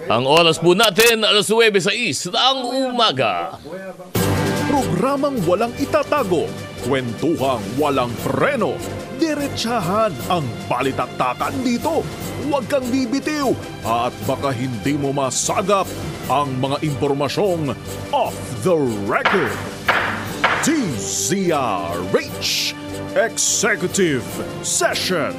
Ang oras po natin, alas 9:06 ng umaga. Programang walang itatago, kwentuhang walang preno, diretsahan ang balitaktakan dito. Huwag kang bibitiw at baka hindi mo masagap ang mga impormasyong off the record. DZRH Executive Session.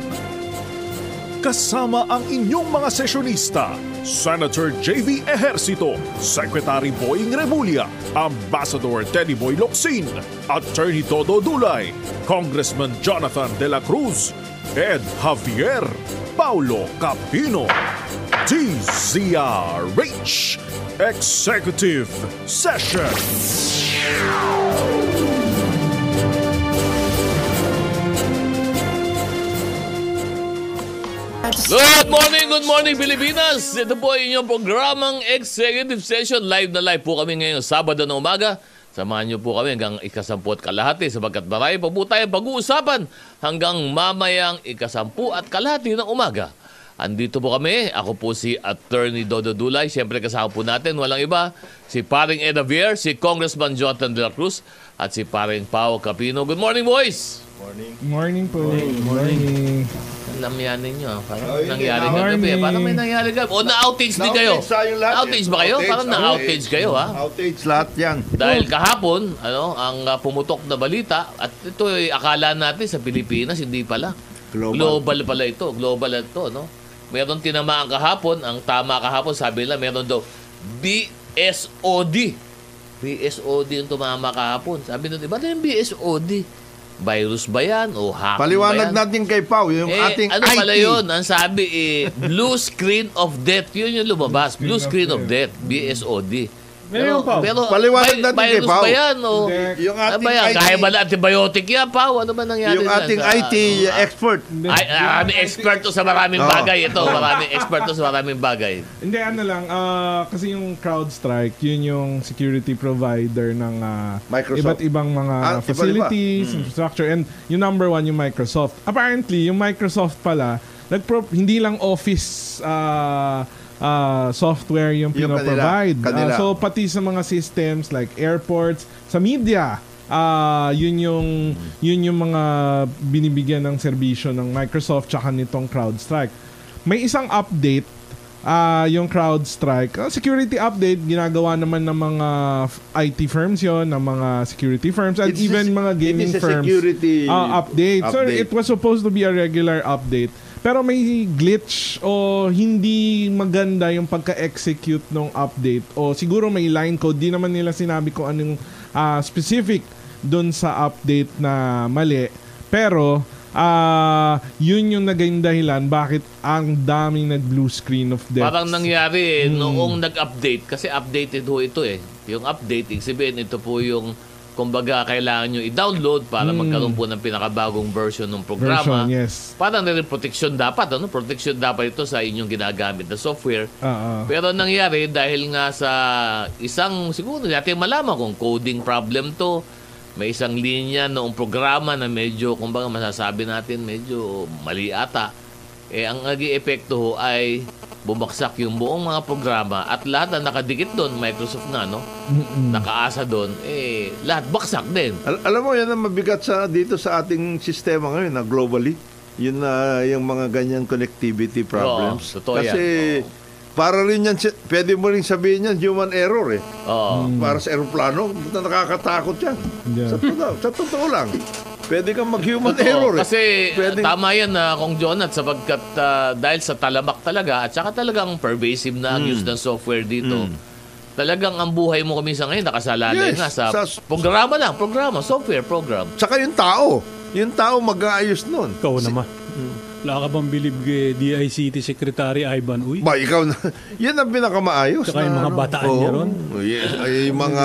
Kasama ang inyong mga sesyonista, Senator J.V. Ejercito, Secretary Boying Rebulla, Ambassador Teddy Boy Locsin, Attorney Todo Dulay, Congressman Jonathan De La Cruz, Ed Javier, Paulo Capino. DZRH Executive Session. Good morning Pilipinas! Ito po ay inyong programang Executive Session. Live na live po kami ngayong Sabado na umaga. Samahan niyo po kami hanggang 10:10 sapagkat marami pa po tayong pag-uusapan hanggang mamayang 10:10 ng umaga. Andito po kami, ako po si Attorney Dodo Dulay. Siyempre kasama po natin, walang iba, si Paring Ed Javier, si Congressman Jonathan De La Cruz, at si Paring Pao Capino. Good morning, boys! Morning po. Good morning. Lamyan ninyo. Parang nangyari kagabi. Parang may nangyari kagabi. O na-outage din kayo. Na-outage ba kayo? Parang na-outage kayo, ha? Outage lahat yan. Dahil kahapon, ang pumutok na balita, at ito ay akala natin sa Pilipinas, hindi pala. Global pala ito. Global ito, no? Meron tinamaan kahapon. Ang tama kahapon, sabi nila, meron daw BSOD. BSOD yung tumama kahapon. Sabi nila, ba't yung BSOD? Virus ba yan? O hack Paliwanag ba yan? natin kay Pao, yung ating ano IT. Pala yun? Ang sabi, blue screen of death. Yun yung lumabas. Blue screen of death. BSOD. Pero paliwanag natin kay Pao. Virus ba yan? O, yung ating yan? IT. Kaya ba na antibiotic yan, Pao? Ano ba nangyari Yung ating IT expert. Maraming expert to sa maraming bagay. Ito, maraming expert to sa maraming bagay. Hindi, ano lang. Kasi yung CrowdStrike, yun yung security provider ng Microsoft. iba't ibang mga facilities, infrastructure, and yung number one, yung Microsoft. Apparently, yung Microsoft pala, hindi lang Office software yung pinoprovide. Kanila. So, pati sa mga systems like airports, sa media, yun yung mga binibigyan ng serbisyo ng Microsoft tsaka nitong CrowdStrike. May isang update, yung CrowdStrike. Security update, ginagawa naman ng mga IT firms yon, ng mga security firms, and even mga gaming firms. Update. So, it was supposed to be a regular update. Pero may glitch o hindi maganda yung pagka-execute ng update o siguro may line code. Di naman nila sinabi kung anong specific dun sa update na mali. Pero yun yung naging dahilan bakit ang daming nag-blue screen of death. Parang nangyari noong nag-update. Kasi updated ho ito eh. Yung update, sabihin ito po yung kumbaga, kailangan nyo i-download para magkaroon po ng pinakabagong version ng programa. Yes. Parang protection dapat. Protection dapat ito sa inyong ginagamit na software. Pero nangyari dahil nga sa isang, siguro natin malaman kung coding problem to, may isang linya noong programa na medyo, kumbaga masasabi natin, medyo mali ata. Ang naging epekto ho ay bumagsak yung buong mga programa at lahat na nakadikit doon, Microsoft na, no? Nakaasa doon, lahat baksak din. Alam mo, yan ang mabigat dito sa ating sistema ngayon, globally. Yun na yung mga ganyan connectivity problems. Totoo kasi, yan. Para rin yan, pwede mo rin sabihin yan, human error eh. Para sa aeroplano, nakakatakot yan. Yeah. Sa totoo lang. Pwede kang mag-human error eh. Kasi tama yan Kong Jonat sapagkat dahil sa talamak talaga at saka talagang pervasive na ang use ng software dito. Talagang ang buhay mo kami sa ngayon nakasalalay nga sa programa, software program. Tsaka yung tao mag-aayos nun. Ikaw naman. Wala ka bang bilib kay DICT Secretary Ivan Uy? Ba, ikaw na. Yan ang pinakamaayos. Tsaka yung mga bataan niya ron. Yung mga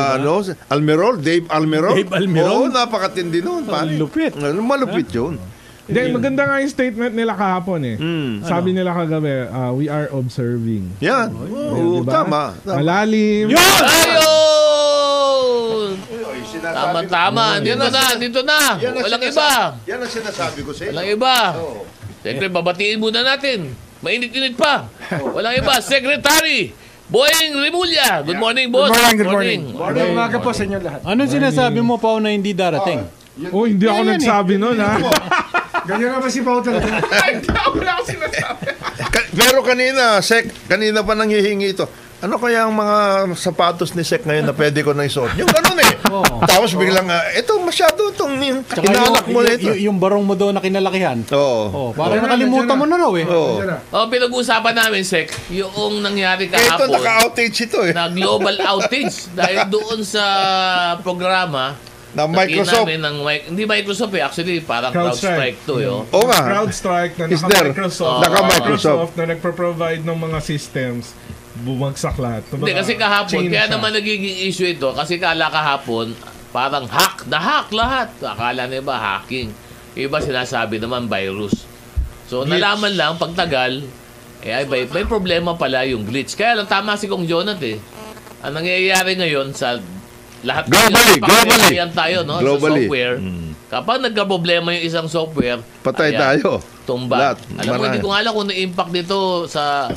Almerol, Dave Almerol. Oo, napakatindi nun. Malupit. Malupit yun. Maganda nga yung statement nila kahapon eh. Sabi nila kagabi, we are observing. Yan. Diba? Tama. Malalim. Tama. Dito na. Walang iba. Yan ang sinasabi ko sa iyo. Walang iba. Siyempre, babatiin muna natin mainit-init pa. Walang iba, Secretary Boying Rimulya. Good morning, boss. Good morning. Magandang umaga po sa inyo lahat. Anong sinasabi mo, Pao, na hindi darating? Hindi ako nagsabi nun, ha? Ganyan naman si Pao talaga. Wala ako sinasabi. Pero kanina, kanina pa nanghihingi ito. Ano kaya ang mga sapatos ni Sek ngayon na pwede ko na isuot? Yung ganun eh. Tapos biglang, ito masyado itong inaanak mo na ito. Yung barong mo doon na kinalakihan. Oo. Parang nakalimutan mo na raw eh. Oo. Pinag-uusapan namin, Sek, yung nangyari Ito, kahapon. naka-outage ito eh. Na global outage dahil doon sa programa Na Microsoft. Hindi Microsoft eh. Actually, parang CrowdStrike. CrowdStrike to. Oo nga. CrowdStrike na Is there? naka-Microsoft. Naka-Microsoft. Na nagpro-provide ng mga systems. Bumagsak lahat. Hindi, kasi kahapon, chain kaya siya. naman nagiging issue ito, kasi kala kahapon, parang na-hack lahat. Akala na iba, hacking. Iba sinasabi naman, virus. So, nalaman lang, pagtagal, may problema pala yung glitch. Kaya lang, tama si Kong Jonat eh. Ang nangyayari ngayon sa lahat Globally. tayo, no? Globally. Sa software, kapag nagka-problema yung isang software, Patay ayan, tayo. tumba. Lahat. Alam mo, hindi ko nga alam kung na-impact dito sa,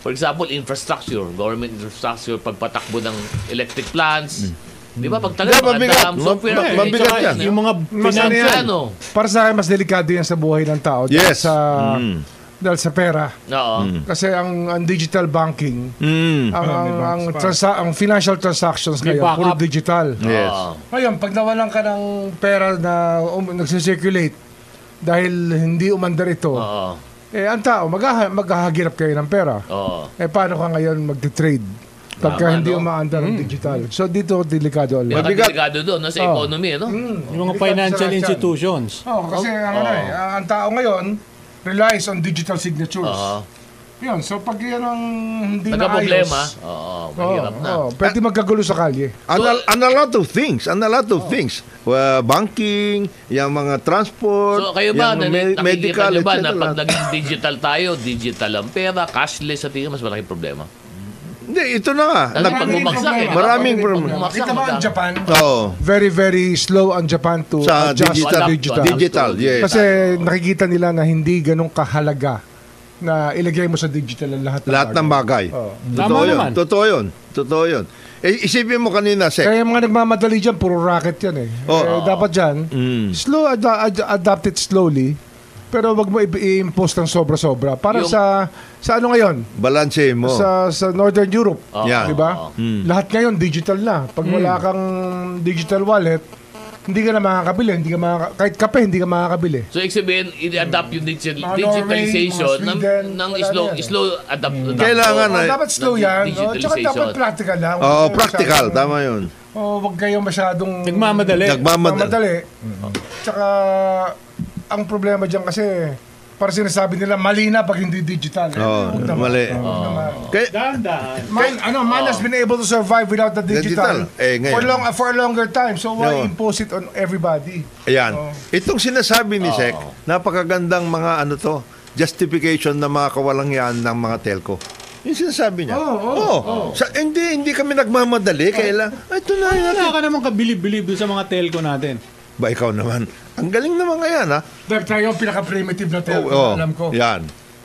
for example, infrastructure, government infrastructure, pagpatakbo ng electric plants. Di ba? Pagtagal, Mabigat. software. Mabigat yan. Yung mga financial, Para sa akin, mas delikado yan sa buhay ng tao. Yes. Dahil sa pera. Oo. Kasi ang digital banking, Balance ang financial transactions May ngayon, puro backup. digital. Yes. Oo. Ngayon, pag nawalan ka ng pera na nagsisirculate dahil hindi umandar ito, Oo. ang tao, maghahagirap kayo ng pera. Oo. Paano ka ngayon magte-trade? Pagka Tama, hindi no? umaandar ang digital. So, dito, delikado ulit. Pinaka-delikado doon, no? Sa economy, no? yung mga financial institutions. Kasi ang tao ngayon relies on digital signatures. Oo. Yun, so pag yan ang hindi Nagka-problema. naayos, Oo, mahirap na. pwede magkagulo sa kalye. And a lot of things. Banking, yung mga transport, So, kayo ba, yung nakikita medical, nyo ba etc. na pag naging digital tayo, digital ang pera, cashless, sa tingin mas malaking problema? Hindi, ito na nga. Kasi pag bumagsak eh. Maraming pag problema. bumagsak, Kita ba ang magkano? Japan? Oo. Very, very slow ang Japan to Sa adjust digital. to digital. Digital, yes. Kasi nakikita nila na hindi ganun kahalaga na ilagay mo sa digital ang lahat Lahat ng bagay. Oo. Totoo Tama yun. naman. Totoo yun. Isipin mo kanina, Sek. Kaya yung mga nagmamadali dyan, puro racket yan eh. Dapat dyan, slow, adapt it slowly, pero wag mo i-impose ng sobra-sobra. Para Yung- sa ano ngayon? Balanse mo. Sa Northern Europe. Yan. Di ba? Lahat ngayon digital na. Pag wala kang digital wallet, hindi ka na makakabili. Kahit kape, hindi ka makakabili. So, ibig sabihin, i-adapt yung Mga digitalization Norway, mga Sweden, ng wala na yan. slow adapt. Kailangan So, na- Dapat slow yan. Tsaka digitalization. dapat practical lang. Oo, practical. Tama yun. Huwag kayong masyadong Nagmamadali. Nagmamadali. Tsaka, ang problema dyan kasi, para sinasabi nila, mali na pag hindi digital. Oo, Huwag naman. mali. Huwag naman. Kaya, Dahan-dahan. Man has been able to survive without the digital, Digital. Ngayon. for a longer time. So why No. impose it on everybody? ayan. Itong sinasabi ni Sek, napakagandang mga justification na mga kawalangyaan ng mga telco. Yung sinasabi niya. Hindi kami nagmamadali. Ito na yun. Wala ka naman kabilib-bilib doon sa mga telco natin. Ba, ikaw naman. Ang galing naman ngayon, ha? Dahil tayo ang pinaka-primitive na telco, Oo, alam ko. Yan.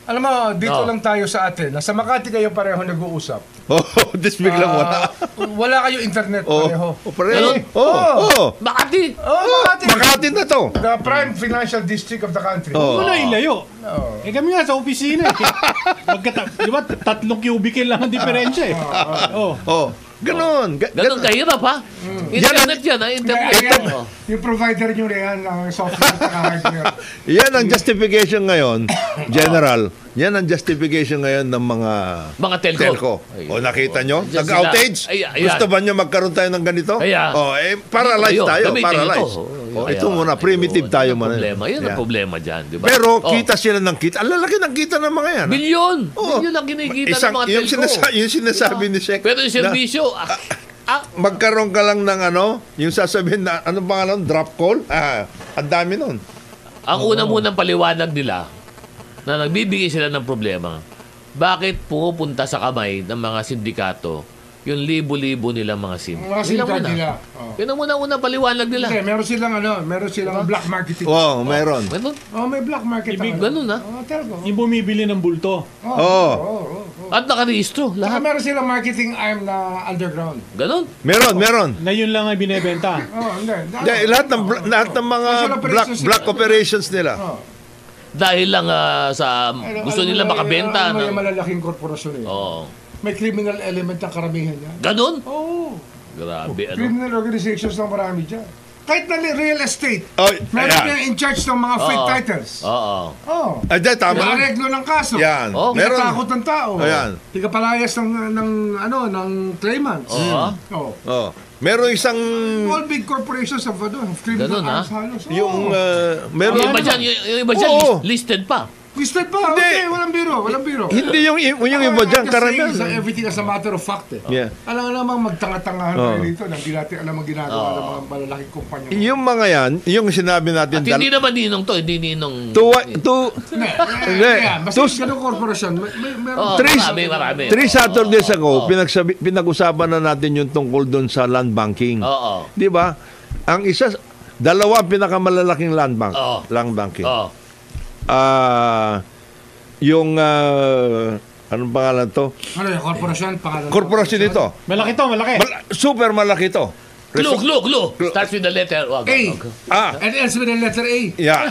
Alam mo, dito lang tayo sa atin. Nasa Makati kayo pareho nag-uusap. This biglang wala. Wala kayo internet pareho. Pareho. Makati! Makati. Makati na to. The prime financial district of the country. Wala ilayo. Kami nga sa opisina. Di ba, 3 cubicle lang ang diferensya eh. Ganon. Ganun kahirap, ha? Internet yan, ha? Internet. Yung provider nyo rin ng software at hardware. Yan ang justification ngayon, General. Yan ang justification ngayon ng mga telco. O nakita nyo? Diyan Nag-outage? sila. Ayan. Gusto ba nyo magkaroon tayo ng ganito? Ayan. Paralyze Ayun, tayo. gamitin Paralyze. ito. Ito muna, primitive tayo muna. Yan ang Yan. problema dyan, di ba? Pero kita sila ng kita. Ang lalaki ng kita ng mga yan. Bilyon! Oo. Bilyon ang kinikita ng mga yung telco. yung sinasabi ni Sek. Pero yung servisyo, Magkaroon ka lang ng yung sasabihin na, ano pangalan? Drop call? Ang dami nun. ang unang paliwanag nila na nagbibigay sila ng problema, bakit pumupunta sa kamay ng mga sindikato yung libo-libo nilang mga SIM. Mga SIM card nila. Oh. Yun ang una-una paliwanag nila. Okay, meron silang black marketing. Wow, meron. Meron? May black market. Ibig ganun, ha? Telco. Yung bumibili ng bulto. At nakarehistro, Saka lahat. meron silang marketing arm na underground. Ganon. Meron. Na yun lang ay binebenta. Hindi. Lahat ng mga Special operations black operations nila. Dahil lang sa gusto nila makabenta. May ng- malalaking korporasyon eh. Oo. May criminal element ang karamihan niya. Ganon? Oo. Grabe, ano? Criminal organizations ng marami dyan. Kahit na real estate. Oh, Meron ayan. niya in charge ng mga fake Oo. titles. Oo. Oh. Ay, tama. Areglo ng kaso. Yan. Oh, Meron. Tinatakot ng tao. Ayan. Tigapalayas ng claimants. Oo. Oh. Oh. Meron isang All big corporations have criminal Ganun, ha? arms halos. Oh. yung meron Yung iba dyan, yung iba dyan Oo. listed pa. Listed pa. Hindi. Okay, walang biro. hindi yung iba diyan karamihan. Everything as a matter of fact eh. Yeah. Alam namang magtanga-tangahan Oo. tayo dito na hindi natin alam ang ginagawa ng mga malalaking kumpanya. Yung mga yan, yung sinabi natin At hindi naman ninong to, hindi ninong... Hindi. Basta yung ganung korporasyon, meron. Oo, Three- marami. 3 Saturdays ago, Oo. pinag-usapan na natin yung tungkol doon sa land banking. Oo. Di ba? Ang isa, dalawa pinakamalalaking land bank. Oo. Land banking. Oo. Yung, anong pangalan to? Ano yung korporasyon? Pangalan Korporasyon ito. Malaki to, malaki. Super malaki to. Clue. Starts with the letter. Wag, A. wag. And ends with the letter A. Yeah.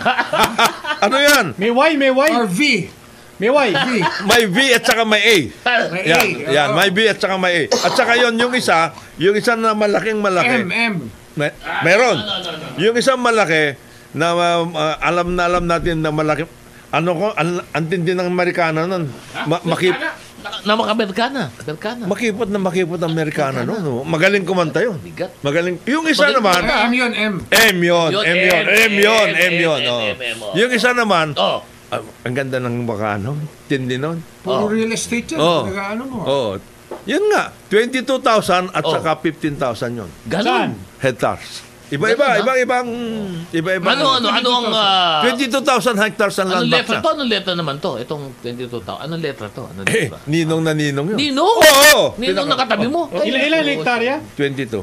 Ano yan? May Y. Or V. May Y. V. May V at saka may A. May A. Yan, may B at saka may A. At saka yon yung isa na malaking malaki. M. Meron. Yung isang malaki na alam natin na malaki. Ang tindi ng Amerikana nun. Na makamerkana. Makipot ang Amerikana nun. No? Magaling kumanta yun. Bigat. Magaling. Yung isa naman, M yun, M. M yun. M. Yung isa naman, Oh. ang ganda ng baka, tindi nun. Puro real estate yan. Oh. Nag-ano mo. Oh. Yun nga, 22,000 at Oh. saka 15,000 yun. Ganon. Hectares. Iba-iba, Ganon, iba-iba. Ano ang... 22,000 hectares ang Anong land bank letra na. to? Anong letra naman to? Itong 22,000. Anong letra to? Anong letra? Ninong na ninong yun. Ninong? Oo. Ninong nakatabi mo? Ilan hektarya? 22,000.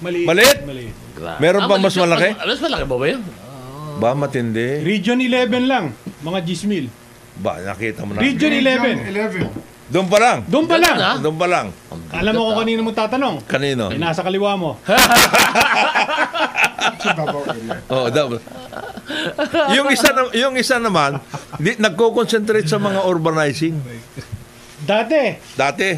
Maliit. Maliit? Grabe. Meron pa mas malaki? Mas malaki ba yun? Ba, matindi. Region 11 lang. Mga Gismil. Ba, nakita mo na. Region 11. 11. Doon pa lang. Doon pa lang. Ha? Doon pa lang. Alam mo kung kanino mo tatanong? Kanino? Ay, nasa kaliwa mo. Oh, yung isa naman, nagko-concentrate sa mga urbanizing. Dati,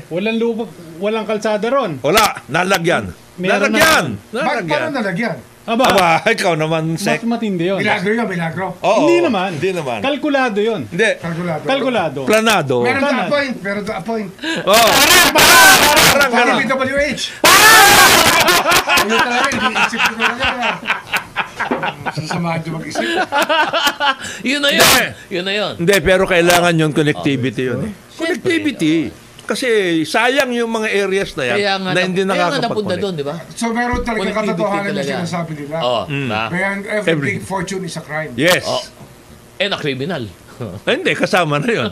Walang kalsada ron. wala, nalagyan. Meron Paano nalagyan? Aba, ikaw naman, Mas Sek. matindi yun. Milagro. Oo, Hindi naman. Hindi naman. Kalkulado yun. Hindi. Kalkulado. Planado. Planado. Meron to appoint. Oh. Parang Parang gano'n. BWH. Ano talaga, iniisip ko talaga. Sasamahan nyo mag-isip. Yun na yun. Hindi, pero kailangan yung connectivity yun. Connectivity. Kasi sayang yung mga areas na yan Kaya nga, na hindi napunta nakakapag-connect. doon, di ba? So meron talaga Connectivity katotohanan yung talaga. sinasabi nila. Oo. Kaya every big fortune is a crime. Yes. Oh. Na criminal. Hindi, kasama na yun.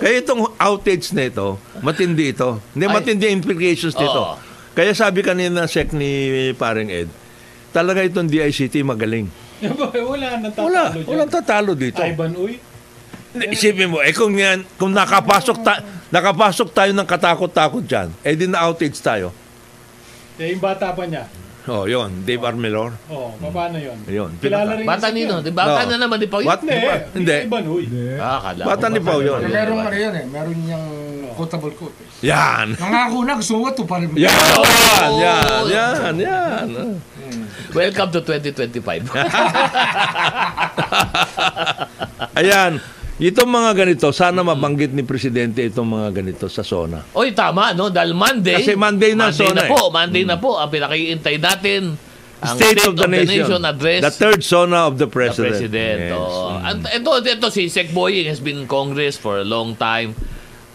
Kaya itong outage na ito, matindi ito. Hindi, matindi implications nito. Oo. Kaya sabi kanina, Sek ni Paring Ed, talaga itong DICT magaling. Wala nang tatalo dyan. Walang tatalo dito. Ivan Uy. Hindi, isipin mo, kung nakapasok tayo ng katakot-takot dyan, di na outage tayo. Yung bata pa niya. Oh, yun, Dave Armelor. Paano yun? Yun. Kilala rin Bata si nino. Ken. Di ba? No. Bata na naman di pa yun. What? Hindi. Ivan Uy. Kala Bata ko ni Pao yun. Meron ano yan eh. Meron niyang quotable quote. Yan. Nangako na, gusto mo ito pa rin. Yan. Welcome to 2025. Ayan. Itong mga ganito, sana mabanggit ni Presidente itong mga ganito sa SONA. Oy, tama, no? Dahil Monday. Kasi Monday na, Sona, Monday na po. Ang pinakaiintay natin. Ang State of the Nation Address. The third SONA of the The President. President. Yes. Oh. Ito, si Sec Boying has been in Congress for a long time.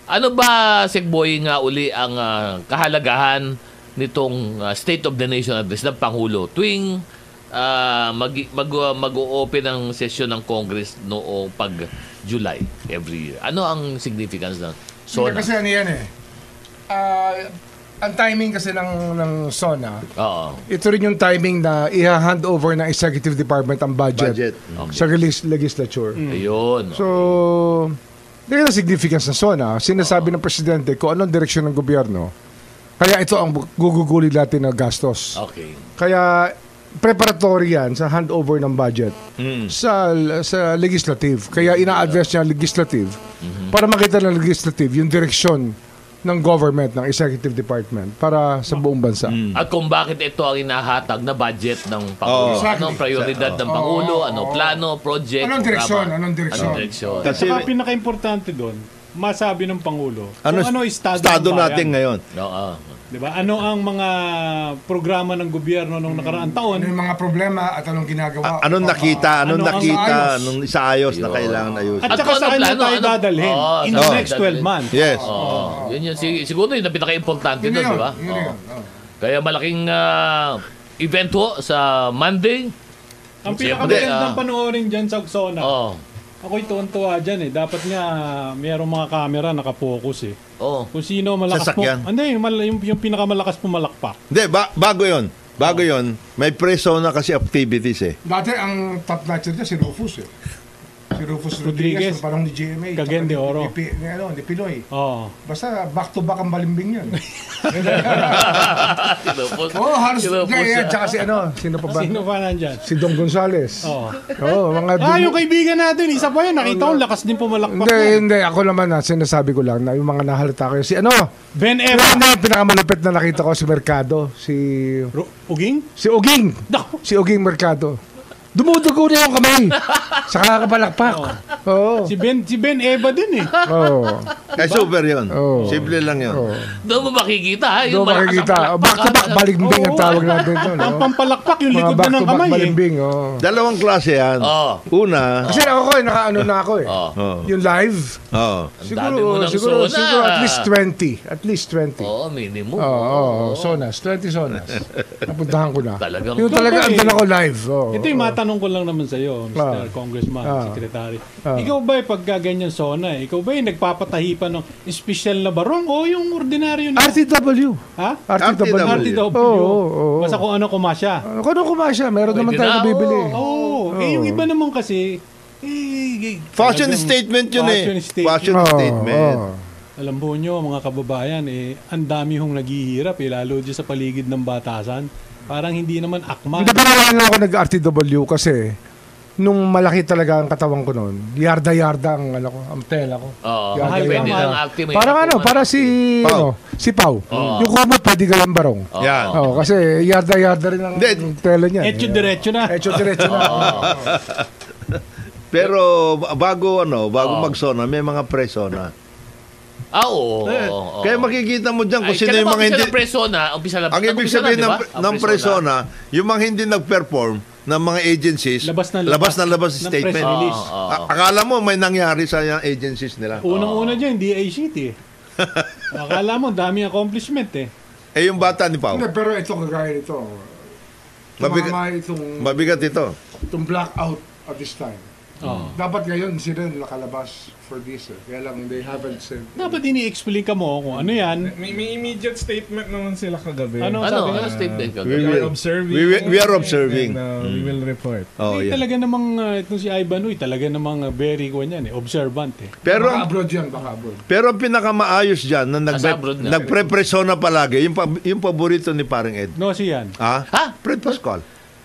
Ano ba, Sec Boying, nga uli ang kahalagahan nitong State of the Nation Address ng Pangulo tuwing mag-o-open ang sesyon ng Congress noong pag-July every year? Ano ang significance ng SONA? Kasi ano yan eh. ang timing kasi ng SONA, Oo. ito rin yung timing na i-hand over ng Executive Department ang budget, sa legislature. Ayun. So, dahil ang significance ng SONA, sinasabi ng Presidente kung anong direksyon ng gobyerno, kaya ito ang guguguli natin na gastos. Okay. Kaya preparatory yan sa handover ng budget sa legislative. Kaya ina-address niya ang legislative para makita ng legislative yung direksyon ng government, ng executive department para sa buong bansa. At kung bakit ito ang inahatag na budget ng Pangulo. Exactly. Anong prioridad ng Pangulo, anong plano, project, Anong direksyon? programa. Anong direksyon? Anong direksyon? At saka pinaka-importante doon, masabi ng Pangulo, Ano, kung ano estado ng natin bayan. ngayon? Oo. Diba? Ano ang mga programa ng gobyerno nung nakaraang taon? Ano yung mga problema at anong ginagawa? Anong nakita? ano ang ayos? Anong isaayos na kailangan ayusin? At At saka kung saan ano na plano, tayo ano- dadalhin Oo, in saan the tayo next 12 dadalhin? months? Yes. Yun yun. Siguro yun ang pinaka-importante doon, di ba? Yun yun. Kaya malaking event ho sa Monday. Ang Siyempre, pinakamagandang panoorin dyan sa Oksona, Oo. ako'y tuwan-tuwa dyan eh. Dapat nga mayroong mga camera nakapokus eh. Oo. Kung sino malakas Sasakyan. Hindi, yung pinakamalakas pumalakpak. Hindi, bago yon. Bago yon, may pre-SONA kasi activities eh. Dati ang top notcher niya si Rufus eh. Si Rufus Rodriguez, Rodriguez. parang ni GMA. Cagayan de Oro. Ni Pinoy. Oo. Basta back-to-back ang balimbing yan. Kinupos. Oo, halos. Kinupos Yeah, siya. tsaka sino pa ba? Sino pa nandyan? Si Dong Gonzales. Oo. Mga Yung kaibigan natin, isa pa yun. Nakita ko, lakas din pumalakpak. Hindi. Ako naman sinasabi ko lang na yung mga nahalata ko. Si Ben Pero Eva. pinakamalupit na nakita ko si Mercado. Si Uging? Uging. Naku. Si Uging Mercado. Dumudugo na yung kamay. Sa kakapalakpak. Oo. Si Ben Eva din eh. Oo. Kaya super yun. Oo. Simple lang yun. Oo. Doon mo makikita, ha? Doon Yung malakas makikita. ang palakpak, Back-to-back ha? balimbing ang Oo. tawag natin doon. Ang pampalakpak, yung Mga likod na ng back-to-back kamay eh. balimbing. Dalawang klase yan. Oo. Una, Kasi ako nakaano na ako eh. Oo. Yung live. dami mo ng Siguro Sona. at least 20. At least 20. Oo, minimum. Oo, Sonas. 20 Sonas. Napuntahan ko na. Talagang- Yung talaga Doon ba andun ako live. Oo. Ito yung matanong ko lang naman sa'yo, Mr. Congressman, Secretary. Ikaw ba pagka ganyan SONA, ikaw ba yung nagpapatahi pa ng special na barong o yung ordinaryo na? RTW. Ha? RTW. RTW. Oo. Basta kung ano kumasya. Kung ano kumasya, meron naman Pwede tayo na, bibili. Oo. Yung iba naman kasi, fashion talagang statement yun eh. fashion statement. Fashion Oo, statement. oo. Alam po nyo, mga kababayan, ang dami hong naghihirap, lalo dyan sa paligid ng batasan. Parang hindi naman akma. Hindi pa naman ako nag-RTW kasi nung malaki talaga ang katawan ko noon, yarda-yarda ang tela ko. Oo. Mahal Pwede ka, lang mahal. active. may Parang nakuha. para si si Pau. Yung kumot pwede ka lang barong. Yan. Oo, kasi yarda-yarda rin ang Hindi. tela niya. Etyo diretso na. Etyo diretso na. Pero bago mag-SONA, may mga pre-SONA. Oo. oo. Kaya makikita mo dyan kung Ay, sino kailan yung ba mga hindi... umpisa ng presona? Umpisa lang. Ang ibig sabihin ng pre-SONA, yung mga hindi nag-perform ng mga agencies, Labas na labas ng statement. press release. Akala mo may nangyari sa agencies nila. Unang-una dyan, DICT eh. Akala mo, dami accomplishment eh. Eh yung bata ni Pao, Hindi, pero ito kagaya nito. mabigat ito. Itong blackout at this time. Oo. Dapat ngayon sila nakalabas for this. Kaya lang they haven't said. Dapat ini-explain ka mo kung ano yan. May immediate statement naman sila kagabi. Ano? Ano? Sabi Ano nga, statement ko? We We will- are observing. we are observing. And, we will report. Oh, eh, yeah. talaga namang, itong si Ivan Uy, talaga namang very kuwan yan eh, observant eh. Pero Baka abroad yan, baka abroad. pero ang pinakamaayos diyan na Nasa abroad na. nagpre-presona palagi, yung paborito ni Parang Ed. No, siyan. Ha? Ha? Fred Pascual.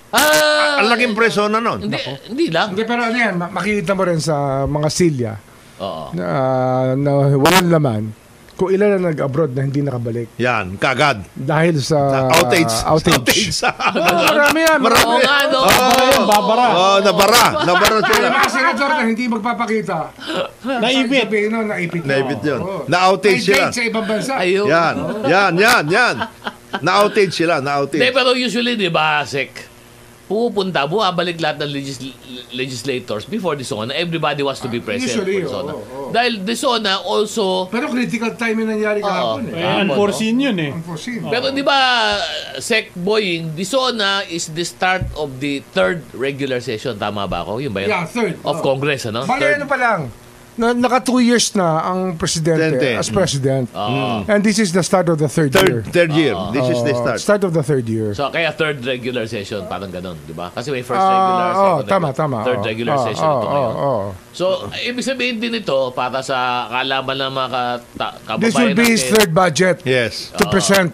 Ah! Ang laking presona nun. Hindi lang. Hindi, pero ano yan, makikita mo rin sa mga silya Oo. na walang laman kung ilan na nag-abroad na hindi nakabalik. Yan, kagad. Dahil sa Outage. outage. Marami yan. Marami. Oo nga, no? Babara. Oh, nabara May sila. mga senator na hindi magpapakita. Naipit. Sabihin nun, naipit. Naibit yun. Oo. Na-outage May sila. date sa ibang bansa. Ayun. Yan. Na-outage sila, Hindi, na-outage. pero usually, di ba, Sek, bumabalik lahat ng legislators before the SONA. Everybody wants to be present usually, for the SONA. oo. Dahil the SONA also... Pero critical time yung nangyari kahapon eh. Unforeseen yun eh. Unforeseen. Pero di ba, Sec Boying, the SONA is the start of the third regular session. Tama ba ako? Yun ba yun? Yeah, third. Of Congress, ano? Bali Third. ano pa lang. naka 2 years na ang presidente as president. And this is the start of the third year. Third year. This is the start. Start of the third year. So, kaya third regular session, parang ganun, di ba? Kasi may first regular, second tama. third regular session ito ngayon. Oh. So, ibig sabihin din ito, para sa kaalaman ng mga kababayan This will be his third budget Yes. to present.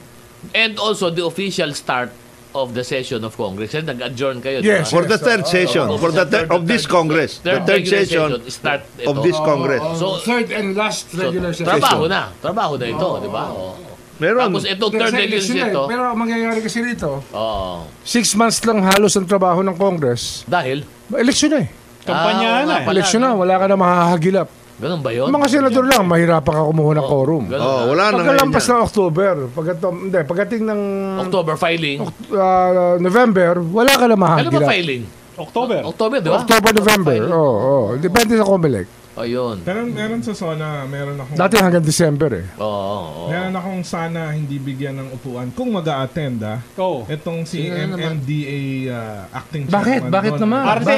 And also, the official start of the session of Congress. And nag-adjourn kayo, Yes. di ba? For the third session, for the of this Congress, the third regular session start ito. of this Congress. So, Third and last regular session. Trabaho na ito, di ba? Meron. Tapos ito, third regular session ito. Pero ang mangyayari kasi rito, Oo. 6 months lang halos ang trabaho ng Congress. Dahil? Eleksyon na eh. Kampanya na eh. Eleksyon na, wala ka na mahahagilap. Ganun ba yun? Mga senador lang, mahirapan ka kumuha ng quorum. Wala na Pagkalampas ngayon. ng October, pagdating ng October filing. November, wala ka na Kailan ba mahagilap. filing? October. Di ba? October, November. Oo. Depende sa COMELEC. Ayun. Pero meron sa SONA, meron akong... Dati hanggang December eh. Oo. Meron akong sana hindi bigyan ng upuan kung mag-a-attend Oo. Itong si MMDA acting Bakit? chairman. Bakit doon. naman? Arte.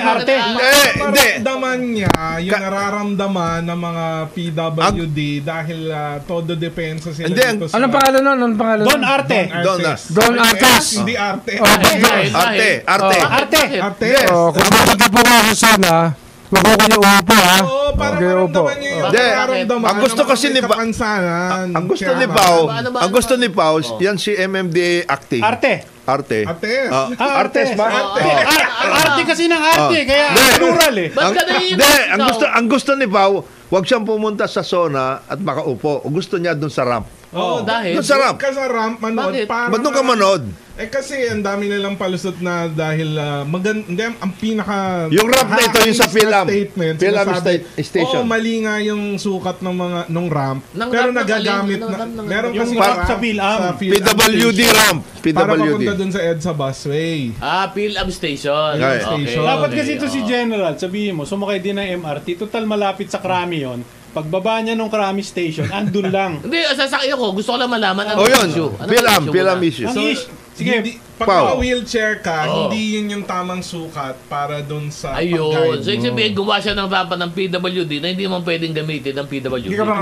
Hindi. Nararamdaman niya yung nararamdaman ng mga PWD dahil todo depensa sila Hindi, dito sa... Anong pangalan nun? Anong pangalan Don nun? Arte. Don Artes. Hindi Arte. Arte. Kung makikita po nga sa sana, wag ko kayo upo ha. Oo, para Okay, maramdaman niyo yung Hindi. nararamdaman. Ang gusto ng kasi mga ni Ba- kapansanan. Ang gusto Kaya ni nga. Pao, Ano ba? ang gusto ni Pao, yan si MMDA acting. Arte. Arte. Artes. Artes ba? Arte kasi ng arte. Kaya plural eh. Ba't ka naiinis? Hindi, ang gusto ni Pao, wag siyang pumunta sa SONA at makaupo. Gusto niya doon sa ramp. Oo, dahil. Doon sa ramp. Ka sa ramp, manood. Bakit? Para Ba't doon ka manood? kasi ang dami nilang palusot na dahil hindi, ang pinaka Yung ramp na ito, yung sa PhilAm. statement, PhilAm sinasabi, station. Oo, mali nga yung sukat ng mga nung ramp. Ng Pero ramp ng nagagamit alin? na Ng ramp meron yung kasi ramp sa PhilAm. PWD station ramp. para PWD. papunta dun sa EDSA busway. PhilAm Station. Okay. Station. Dapat kasi ito si General, sabihin mo, sumakay din ng MRT, total malapit sa Krami yun. Pagbaba niya nung Krami Station, andun lang. Hindi, sasakay ako. Gusto ko lang malaman ang Oh, yun. issue. Ano PhilAm ang issue PhilAm muna? issue. Ang sige, Pag Pao. wheelchair ka, Oo. hindi yun yung tamang sukat para dun sa Ayun. pag-guide So, mo. ibig sabihin, gumawa siya ng rampa ng PWD na hindi man pwedeng gamitin ng PWD. Hindi ka ba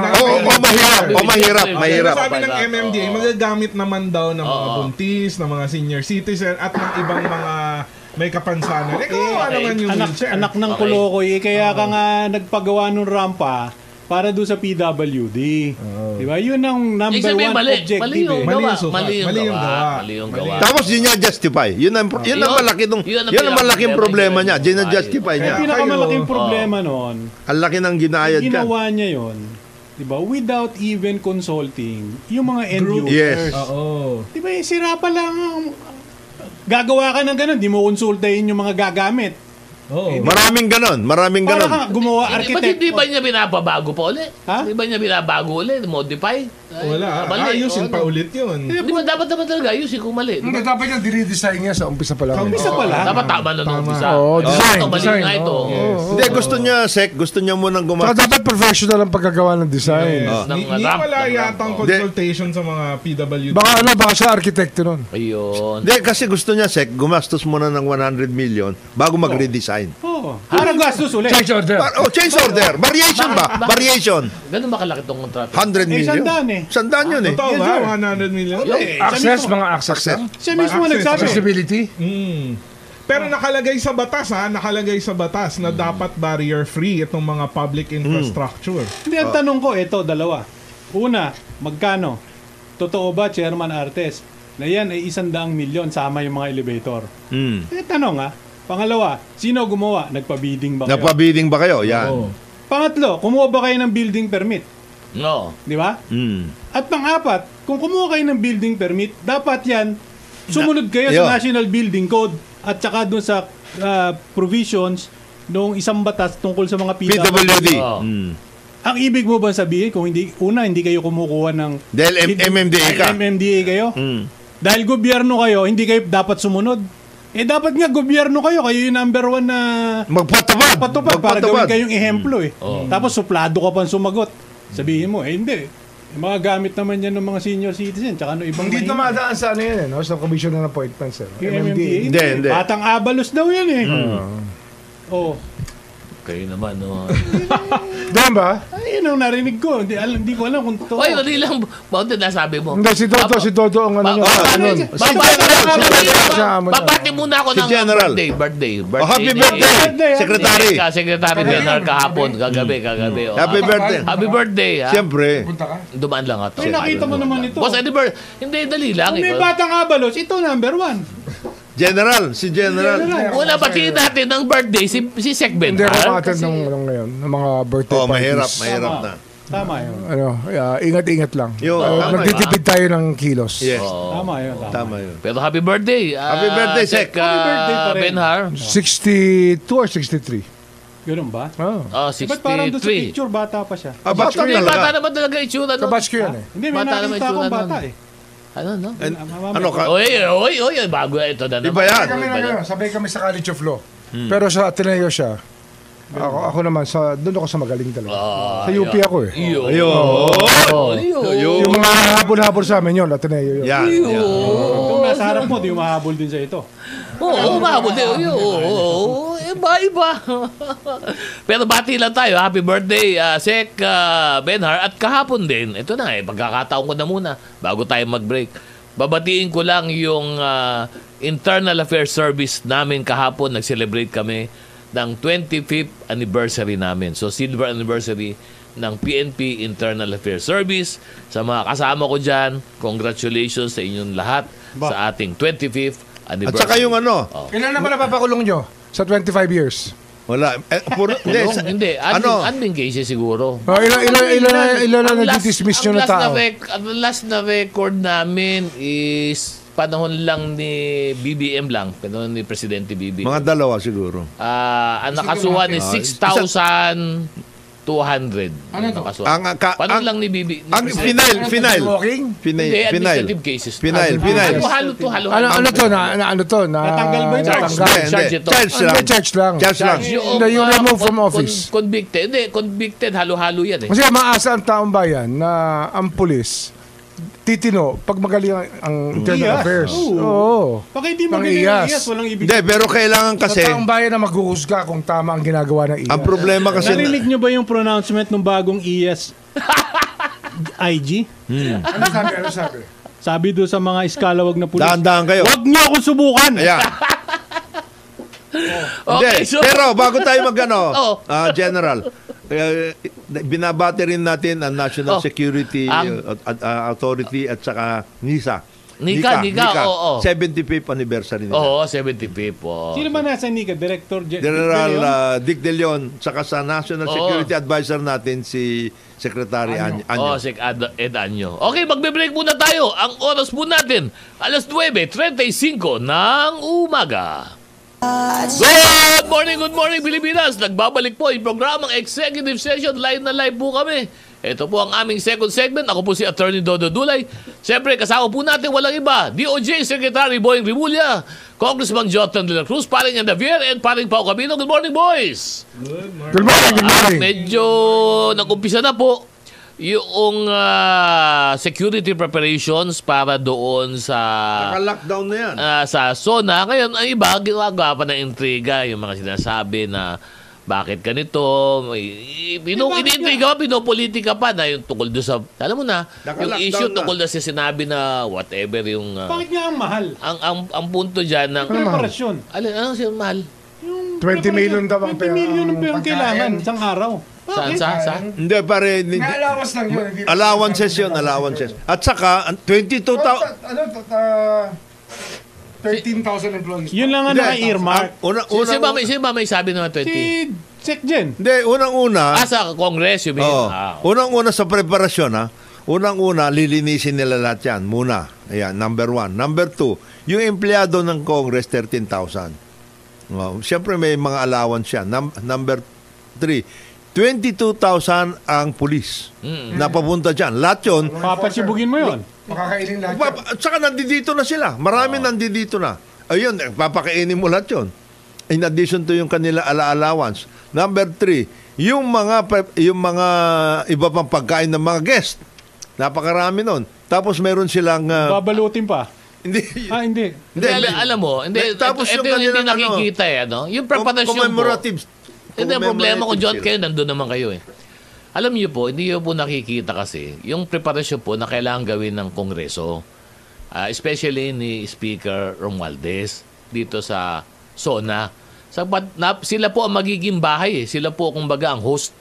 Mahirap. Mahirap. Sabi ng Oo. MMDA, magagamit naman daw ng mga Oo. buntis, ng mga senior citizen, at ng ibang mga may kapansanan. Kawawa naman yung wheelchair. Anak ng Okay. Kulokoy, kaya ka nga nagpagawa ng rampa para doon sa PWD. Di ba? Yun ang Ibig number sabihin, one mali. objective Mali yung eh. Mali gawa. yung sukat. Mali yung Mali yung gawa. gawa. Mali yung gawa. Tapos yun niya justify. Yun ang malaki nung Yun ang yun ang malaking problema niya. Yun ang Ay, justify Yung niya. pinakamalaking problema noon, Ang laki ng ginayad ka. ginawa niya yon, di ba? Without even consulting yung mga end Group. users. Yes. Oo. Di ba? Sira pa lang. Gagawa ka ng ganun, di mo konsultahin yung mga gagamit. Oo. Maraming ganon. Maraming Para ganon. ka gumawa Ba't architect. hindi ba niya binababago pa ulit? Ha? Hindi ba niya binabago ulit? Modify? Ay, Wala. mali. Ayusin pa Oo, ulit yun. Hindi ba dapat talaga ayusin kung mali? Di Hindi, ba? dapat yung dinidesign niya sa umpisa pa lang. Umpisa pa lang. Dapat tama na nung umpisa. Oo, design, Ito, mali design, nga ito. oo. Yes. Hindi, gusto niya, gusto niya munang Saka gumastos. dapat professional ang pagkagawa ng design. Ng Ni ramp, wala ng yatang ramp. consultation sa mga PWD. Baka siya arkitekto nun. Ayun. Hindi, kasi gusto niya, gumastos muna ng 100 million bago mag-redesign. Oo. Para gastos ulit. Change order. Change order. Variation ba? Variation. Ganun ba kalaki itong kontrata? 100 million. sandaan eh. Sandaan yun eh. Totoo Yes, ba? sir. 100 million? Access, mga access. Access. Siya mismo Access, nagsabi. Accessibility. Pero nakalagay sa batas nakalagay sa batas na dapat barrier-free itong mga public infrastructure. Hindi, ang tanong ko, ito, dalawa. Una, magkano? Totoo ba, Chairman Artes, na yan ay 100 milyon sama yung mga elevator? Tanong ha. Pangalawa, sino gumawa? Nagpa-bidding ba kayo? Nagpa-bidding ba kayo? Yan. Oo. Pangatlo, kumuha ba kayo ng building permit? No. Di ba? Mm. At pang-apat, kung kumuha kayo ng building permit, dapat yan, sumunod kayo Yo. sa National Building Code at saka doon sa provisions nung isang batas tungkol sa mga PWD. Oo. Ang ibig mo ba sabihin kung hindi kayo kumukuha ng Dahil MMDA ka. MMDA kayo? Mm. Dahil gobyerno kayo, hindi kayo dapat sumunod. Dapat nga gobyerno kayo yung number one na Magpatubad. patupad para gawin Magpatubad. kayong ehemplo eh. Tapos suplado ka pang sumagot. Sabihin mo, hindi. Yung mga gamit naman yan ng mga senior citizen tsaka no ibang Hindi mahina. dumadaan sa ano yan, no? Sa commission ng appointments. Yung MMDA. Hindi. Batang abalos daw yan eh. Oh. Kayo naman, no? Doon ba? Ay, yun ang narinig ko. Hindi ko alam kung totoo. Oy, dali lang. Bakit nasabi mo? Hindi, si Toto ang ano niya. Babati muna ako Si ng General. birthday. Oh, happy birthday, Secretary. Secretary Bernard kahapon, kagabi. Oh. Happy birthday. Happy birthday, ha? Siyempre. Punta ka? Dumaan lang ato. Ay, nakita mo naman ito. Boss, hindi, dali lang. Kung may Ikaw. batang abalos, ito number 1. Si General. Wala, batiin natin ng birthday si Sec Hindi ako Bernard. maka-attend ng ngayon, ng mga birthday Oh, parties. mahirap na. Tama yun. Ingat-ingat lang. Tama Nagtitipid tayo ng kilos. Yes. Tama yun. Tama yun. Pero happy birthday. Happy birthday, Sec. Happy birthday pa rin. Benhar. 62 or 63? Ganun ba? Oh. Ba't parang doon sa 63. picture, bata pa siya? Batch ko Hindi, bata talaga. naman talaga itsura. No? Kabatch ko yan eh. Hindi, may Bata naman nakita akong itsura bata nun. eh. Ano, no? Ano ka? Oy, bago ito na naman. Iba yan. Sabay kami sa College of Law. Pero sa Ateneo siya. Ako naman, doon ako sa magaling talaga. Sa UP ako eh. Yung mga habol-habol sa amin yun, Ateneo yun. Yan. Kung nasa harap mo, di umahabol din sa ito. Oo, umabot eh. Oo, iba. Pero bati lang tayo. Happy birthday, Sec Benhar. At kahapon din, ito na pagkakataon ko na muna bago tayo mag-break. Babatiin ko lang yung Internal Affairs Service namin kahapon. Nag-celebrate kami ng 25th anniversary namin. So, silver anniversary ng PNP Internal Affairs Service. Sa mga kasama ko dyan, congratulations sa inyong lahat sa ating 25th At anniversary. saka yung ano, Ilan naman napapakulong nyo sa 25 years? wala. Hindi, admin cases siguro. Ilan na nag-dismiss nyo na tao? Ang last na record namin is panahon lang ni BBM lang, panahon ni Presidente BBM. Mga dalawa siguro. Ang nakasuhan is 6,200. Ano to? Panahon lang ni BBM. Ang final. Walking? Hindi, administrative cases. Final. Halo to. Ano to? Natanggal ba yung charge? Charge ito. Charge lang. Charge lang. Hindi, yung remove from office. Convicted. Hindi, convicted. Halo-halo yan eh. Kasi maasa ang taong bayan na ang pulis titino pag magaling ang internal affairs. Oo. Baka hindi magaling ang IAS, walang ibig. Hindi, pero kailangan kasi, Sa taong bayan na maghuhusga kung tama ang ginagawa ng IAS. ang problema kasi, Narinig nyo ba yung pronouncement ng bagong IAS IG? Ano sabi? Sabi doon sa mga iskalawag na pulis, dahan-dahan kayo. huwag nyo akong subukan! Ayan. Okay, Hindi, pero bago tayo Oh. General, binabati rin natin ang National Oh. Security Authority at saka NISA. Nika, oo. 75th anniversary nila. Oo, 75th po. Sino ba nasa NICA? Director General Dick De Leon, saka sa National Oo. Security Advisor natin si Secretary Anyo. Oh, si Ed Anyo. Okay, magbe-break muna tayo. Ang oras po natin, alas 9:35 ng umaga. Good morning, Pilipinas! Nagbabalik po yung programang Executive Session. Live na live po kami. Ito po ang aming second segment. Ako po si Attorney Dodo Dulay. Siyempre, kasama po natin walang iba. DOJ Secretary Boying Rimulya, Congressman Jotan de la Cruz, paring Andavier, and paring Pao Cabino. Good morning, boys! Good morning. Medyo nag-umpisa na po yung security preparations para doon sa Naka-lockdown na yan. sa SONA. Ngayon, ang iba, ginagawa pa ng intriga, yung mga sinasabi na bakit ganito, iniintriga pa, pinopolitika pa na yung tungkol doon sa, alam mo na, yung issue na. tungkol na sinabi na whatever yung, Bakit nga ang mahal? ang punto dyan ng, Preparasyon. ano siya mahal? 20 million daw ang 20 million ang pera kailangan isang araw. Saan? Hindi, pare. Allowance lang yun. Allowances yun, allowances. At saka, 22,000. 13,000 employees. Yun lang ang naka-earmark. Sino ba may sabi naman 20? Si Secgen. Hindi, unang-una. Sa Congress, you mean? Unang-una sa preparasyon, ha? Unang-una, lilinisin nila lahat yan. Muna. Ayan, number 1. Number 2, yung empleyado ng Congress, 13,000. Siyempre, may mga allowance yan. Number 3, 22,000 ang pulis na papunta dyan. Lahat yun. Papasibugin mo yun. Makakainin lahat yan. At saka nandito na sila. Marami nandito na. Ayun, papakainin mo lahat yun. In addition to yung kanila allowance. Number 3, yung mga iba pang pagkain ng mga guest. Napakarami nun. Tapos meron silang... Babalutin pa. hindi. Hindi. Alam mo, Tapos ito yung yung hindi kanilang nakikita Yung preparasyon commemorative Hindi, ang problema ko, John, sila. kayo, nandun naman kayo eh. Alam niyo po, hindi niyo po nakikita kasi yung preparasyon po na kailangan gawin ng Kongreso, especially ni Speaker Romualdez dito sa SONA. Sila po ang magiging bahay eh. Sila po, kumbaga, ang host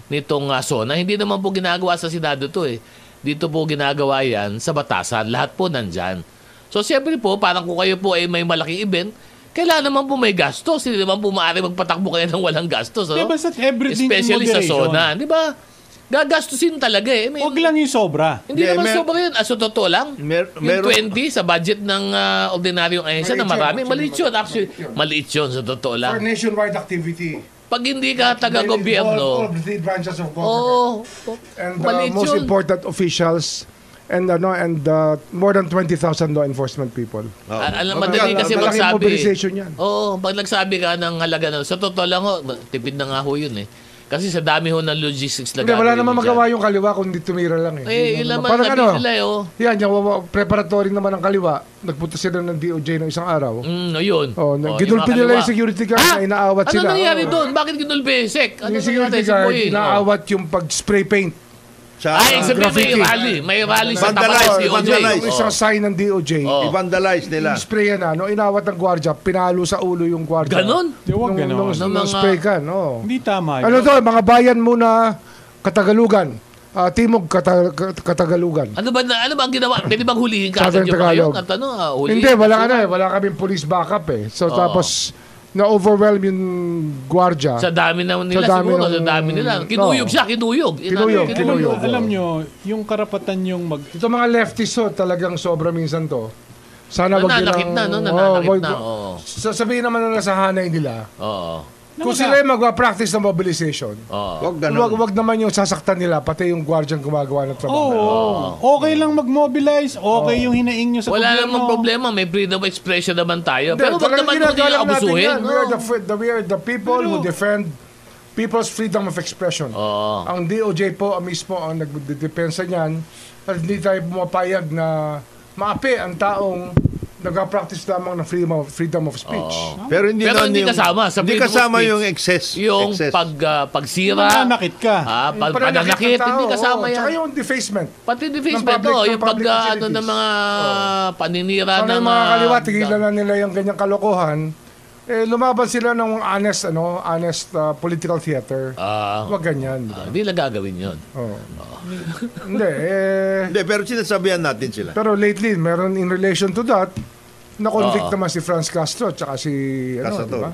nitong SONA. Hindi naman po ginagawa sa Senado to eh. Dito po ginagawa yan sa batasan. Lahat po nandyan. So, siyempre po, parang kung kayo po ay may malaking event, kailangan naman po may gastos. Hindi naman po maaari magpatakbo kayo ng walang gastos. Di Ano? ba sa everything Especially in sa moderation? SONA. Di ba? Gagastusin talaga eh. Huwag lang yung sobra. Hindi Hindi, naman sobra yun. Sa totoo lang, yung 20 sa budget ng ordinaryong ahensya na marami, maliit yun. Actually, maliit yun sa totoo For lang. nationwide activity. Pag hindi ka taga-gobyerno, All of the branches of oh, government. And maliit most yun. important officials and more than 20,000 law enforcement people. Alam, madali kasi Malaking magsabi. mobilization yan. Oo, pag nagsabi ka ng halaga na, sa totoo lang ho, tipid na nga ho yun eh. Kasi sa dami ho ng logistics na Hindi, wala gagawin naman dyan. magawa yung kaliwa kundi tumira lang eh. Eh, ilan man Parang sabi ano, nila eh, oh. yan, yung preparatory naman ng kaliwa, nagpunta sila ng DOJ ng isang araw. Yun. Ginulpi nila yung security guard na inaawat Ano sila. nangyari Oo. doon? Bakit ginulpi? Sek? Ano Yung security nangyari? guard, Boy? inaawat yung pag-spray paint. Ay, sabi may graffiti. rally. May rally sa Vandalize, tapat ng DOJ. vandalize. Yung isang sign ng DOJ, Oh. I-vandalize nila. spray na, no, inawat ng gwardya, pinalo sa ulo yung gwardya. Ganon? Di, huwag ganon. Nung Ng mga- spray can, no. Hindi tama. Ano to, mga bayan muna, Katagalugan, Timog Katagalugan. Ano ba ang ginawa? Pwede bang hulihin ka Southern yung mga yun? Tagalog. At ano, hulihin? Hindi, wala kaming police backup eh. So tapos, na-overwhelm yung gwardya. Sa dami naman nila Sa dami siguro. ng- Sa dami nila. Kinuyog No. siya, kinuyog. Kinuyog. Alam nyo, yung karapatan yung Ito mga leftists talagang sobra minsan to. Sana wag Nananakit na, no? Nananakit na, oo. Sasabihin naman na sa hanay nila. Oo. Kung sila yung magwa-practice ng mobilization, Oo. Wag ganun. wag naman yung sasaktan nila, pati yung gwardyang gumagawa ng trabaho. Oo. Okay lang mag-mobilize. Okay yung hinaing nyo sa Wala gobyerno. namang problema. May freedom of expression naman tayo. Hindi, Pero wag talagang naman ginagawa yung lang natin abusuhin. yan. We are the people who defend people's freedom of expression. Oo. Ang DOJ po mismo ang nagdedepensa niyan at hindi tayo pumapayag na maapi ang taong nag-practice lamang ng freedom of speech. Pero hindi Pero naman hindi yung- kasama sa Hindi freedom of kasama speech. yung excess. Yung excess. pagsira. Mananakit ka. Yung Pananakit. ng tao, Hindi kasama Tsaka yan. yung defacement. Pati defacement. Ng public- Yung ng public ano ng facilities. mga paninira Sana ng yung mga kaliwa, tigilan na nila yung ganyang kalokohan. Lumaban sila ng honest political theater. Huwag ganyan. Hindi lang gagawin yun. Oh. Hindi, Hindi, pero sinasabihan natin sila. pero lately, meron in relation to that, na-convict naman si Franz Castro at saka si Casator. diba?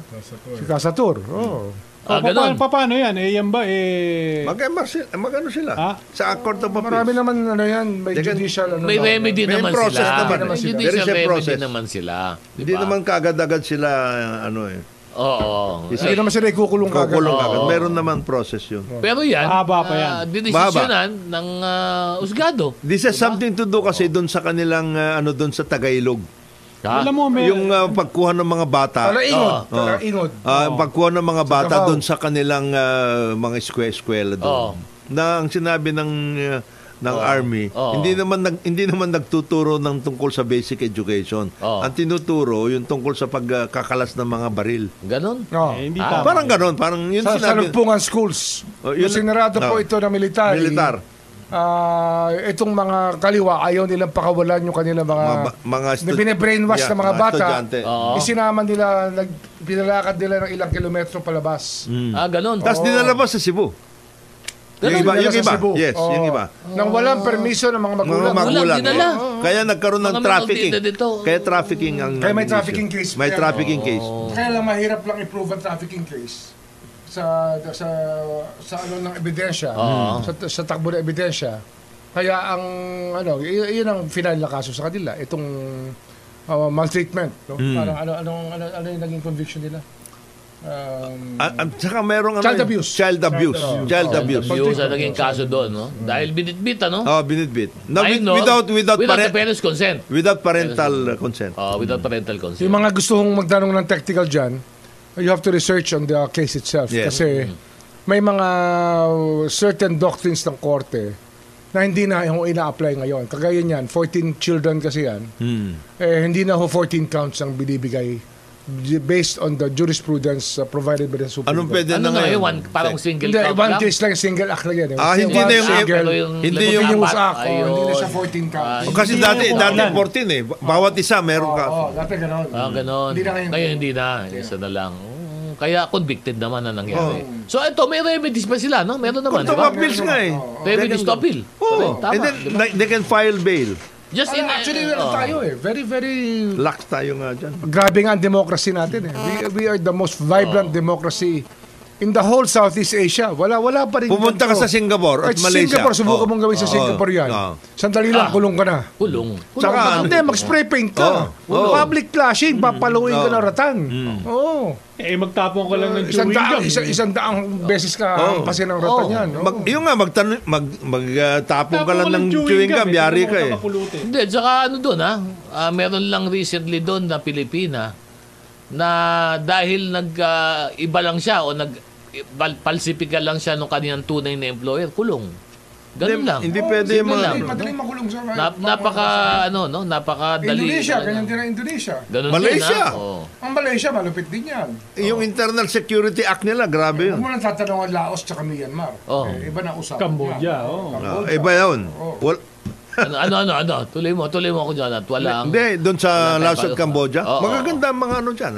Si Casator. Oh. Ganun. Paano yan? Yan ba Mag-ano sila? Ha? Sa Court of Appeals. Marami naman yan, may Teka, judicial May remedy May naman process sila. naman. May There is judicial a remedy process. naman sila. Hindi Diba? naman kaagad-agad sila, Oo. Hindi naman sila ikukulong kagad. kukulong agad. Meron naman process yun. Pero yan, Mahaba pa yan. dinesisyonan ng usgado. This has something to do kasi doon sa kanilang, doon sa Tagailog. Ha? Alam mo, may... Yung pagkuha ng mga bata. Talaingod. Pagkuha ng mga bata Davao. doon sa kanilang mga eskwela doon. Na ang sinabi ng Army, hindi naman nagtuturo ng tungkol sa basic education. Ang tinuturo yung tungkol sa pagkakalas ng mga baril. Ganon. hindi tama. Parang ganon, parang yun Sa sinabi. Salugpungan Schools. Yun- Sinarado po ito na military. Militar. Itong mga kaliwa, ayaw nilang pakawalan yung kanilang mga bine-brainwash na mga bata. estudyante. Isinama nila, pinalakad nila ng ilang kilometro palabas. Ganon. Tapos dinalabas sa Cebu. Yung iba, Dinala yung sa iba. Cebu. Yes, yung iba. Nang walang permiso ng mga magulang. Mga magulang. dinala. Kaya nagkaroon ng Mga may trafficking. outdated ito. Kaya trafficking ang Kaya may ang trafficking issue. case pa May yan. trafficking case. Kaya lang mahirap lang i-prove ang trafficking case sa ng ebidensya, sa takbo ng ebidensya. Kaya ang yun ang final na kaso sa kanila, itong maltreatment, no? Parang ano yung naging conviction nila? Saka merong Child abuse. Child abuse. Child abuse. Abuse ang naging kaso doon, no? Dahil binitbit, ano? Binitbit. No, Minor, without the parents' consent. without parental consent. Without parental consent. Yung mga gusto kong magtanong ng technical dyan, you have to research on the case itself. Yes. Kasi may mga certain doctrines ng korte na hindi na yung ina-apply ngayon. Kagaya niyan, 14 children kasi yan. Hindi na ho 14 counts ang binibigay based on the jurisprudence provided by the Supreme Anong Court. pwede Ano na nga ngayon? yun? Parang single Hindi, count one lang? case lang, single act lang yan. Hindi na yung- Pero hindi lagot yung- apat, Act, hindi na siya ayun. 14 counts. Kasi Hindi dati na yung 14 eh. Bawat isa meron ka. Dati ganon. Ganon. Hindi na ngayon. Ngayon hindi na. Isa na lang. Kaya convicted naman na nangyari. So ito, may remedies pa sila, no? Meron naman, Kung di ba? appeals nga eh. Remedies to appeal. Oh, Tama, and then di ba? they can file bail. Just in... Actually, meron tayo eh. Very, very Lax tayo nga dyan. grabe nga ang democracy natin eh. We are the most vibrant democracy in the whole Southeast Asia. Wala pa rin. Pupunta ka sa Singapore at Kahit Malaysia. Singapore, subukan Oh. mong gawin sa Singapore yan. Sandali lang, kulong ka na. Kulong. Tsaka, Hindi, mag-spray paint ka. Oh. Public flashing, papaluin ka ng ratan. Oo. Magtapon ka lang ng chewing gum. Isang daang beses ka hampasin ng ratan yan. Oo. Yung nga, magtapon ka lang ng chewing gum, yari ka eh. Hindi, tsaka ano doon meron lang recently doon na Pilipina na dahil iba lang siya o palsipika lang siya ng kaniyang tunay na employer, kulong. Ganun lang. Hindi pwede Simple mga... lang. Madaling makulong sa napakadali. Indonesia, ganyan din ang Indonesia. Ganun Malaysia. Din, oo. Ang Malaysia, malupit din yan. Yung Internal Security Act nila, grabe Huwag yun. mo lang tatanungan Laos tsaka Myanmar. Oh. Iba na usapan. Cambodia, Iba yun. Ano. Tuloy mo ako dyan at wala ang... Hindi, doon sa wala Laos tayong at Cambodia, Oo. magaganda ang mga ano dyan.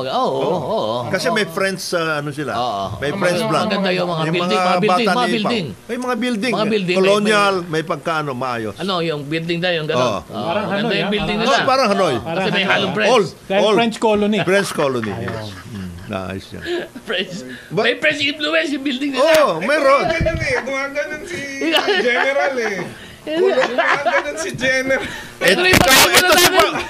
Oo. Kasi may friends ano sila. Oo. May friends plan. Maganda yung mga building, bata mga ni building. Ipaw. May mga building. Mga building, Colonial, may pagkaano, maayos. Ano, yung building na yung gano'n. Oo. Parang Ganda Hanoi, yung building Oh, nila. parang Hanoi. Kasi may halong French. Old. Dahil French colony. French colony. Yes. Nice yan. French. May French influence yung building nila. Oh, meron. Gumaganon si General eh. Gumaganon si General.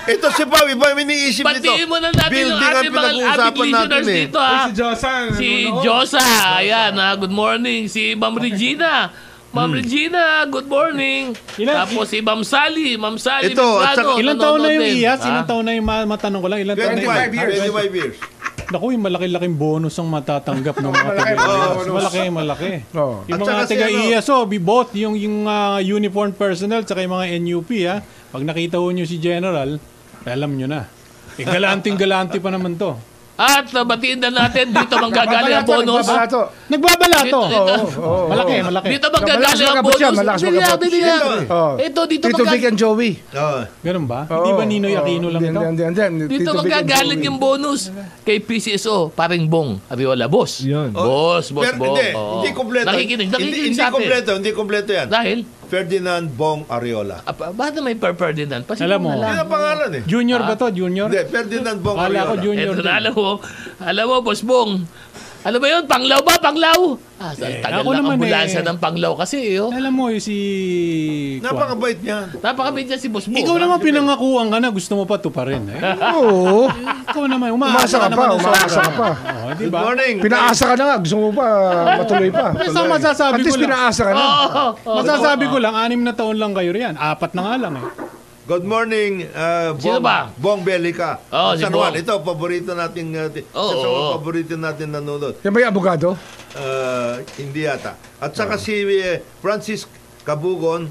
Ito si Pao, iba yung iniisip nito. Batiin mo na natin yung Building ang ating mga pinag-uusapan avid listeners natin eh. dito, Si Josan. Si Josa, ayan, good morning. Si Ma'am Regina. Ma'am Regina, good morning. Tapos si Ma'am Sally. Ma'am Sally. Ito, at Medrano, Ilan taon na yung nanonood din. IAS? Ilan taon na yung matanong ko lang? Ilan taon na yung 25 years. Naku, yung malaki-laking bonus ang matatanggap ng mga taga-IAS. Malaki. Oo. Yung At mga saka si taga-IAS, both yung uniform personnel tsaka yung mga NUP, pag nakita ho nyo si General, alam nyo na. Galanting-galanti pa naman to. At batiin na natin, dito manggagaling ang bonus. Nagbabalato. Oo. Malaki. Dito manggagaling ang magabot yan, bonus. malakas Bilihan, magabot. bilihan. Oo. Ito, dito Tito Vic and Joey. Ganun ba? Hindi ba Ninoy Aquino lang ito? Dito magagaling yung bonus kay PCSO, paring Bong Ariola. Boss. Yun. Boss. Pero hindi kompleto. Nakikinig Hindi sa atin. Hindi kompleto yan. Dahil, Ferdinand Bong Ariola. bakit may per Ferdinand? Alam mo. Yan ang pangalan eh. Junior ba to? Junior? Hindi, Ferdinand Bong Kala ko Ariola. junior Ito din. na, alam mo, Boss Bong. Ano ba yun? Panglaw ba? Panglaw? Tagal ako ng naman ambulansya ng Panglaw kasi. Alam mo, yung si... Napakabait niya. Napakabait niya si Boss Bong. Ikaw naman pinangakuan ka na, gusto mo pa tuparin. Oo. Ikaw naman, Umaasa ka pa, umaasa ka pa. Di Good ba? morning. Pinaasa ka na nga, gusto mo pa matuloy pa. Basta masasabi At ko least lang. pinaasa ka na. Masasabi ko lang, 6 na taon lang kayo riyan. 4 na nga lang eh. Good morning, Sino ba? Bong Belica. Si San Bong. Juan. Ito, paborito nating paborito natin nanonood. Yan ba yung abogado? Hindi yata. At saka si Francis Cabugon.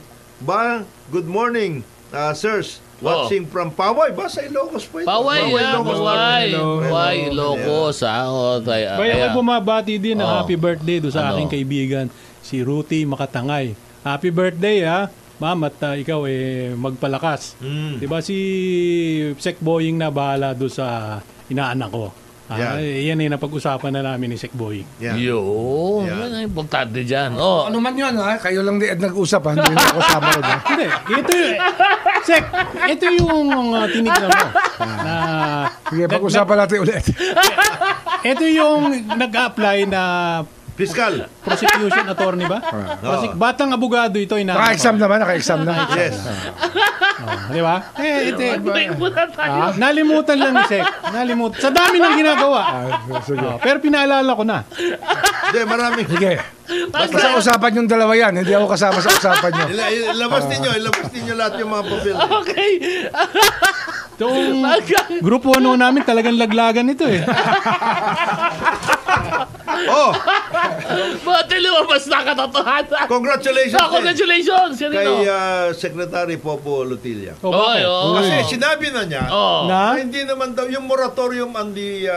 Good morning, sirs. Watching from Paway. Ba, sa Ilocos po ito. Paway, Ilocos pa rin. Paway, Ilocos, Kaya ako bumabati din ng happy birthday do sa Ano? aking kaibigan, si Ruthie Makatangay. Happy birthday ma'am, at ikaw magpalakas. Diba si Sec Boying na bahala do sa inaanak ko. Yan napag-usapan na namin ni Sec Boying. Yeah. Yun. Yeah. Yan ang importante dyan. Oh. Ano man yun kayo lang din nag-usap Hindi na ako sama rin Hindi, Sec, ito yung tinignan mo. Na, Sige, pag-usapan natin ulit. ito yung nag-apply na Fiscal. prosecution attorney ba? Batang abogado ito. Naka-exam naman, naka-exam na. Yes. Di ba? May muna tayo. Nalimutan lang ni Sec. Sa dami ng ginagawa. Sige. Pero pinaalala ko na. Hindi, marami. Sige. Basta usapan yung dalawa yan. Hindi ako kasama sa usapan nyo. Ilabas ninyo lahat yung mga papel. Okay. Itong grupo namin talagang laglagan ito eh. Buti lumabas na katotohanan. Congratulations. Congratulations. Yan Kay ito. Secretary Popo Lutilla. Okay, oh. Kasi sinabi na niya, Oh. na hindi naman daw yung moratorium on the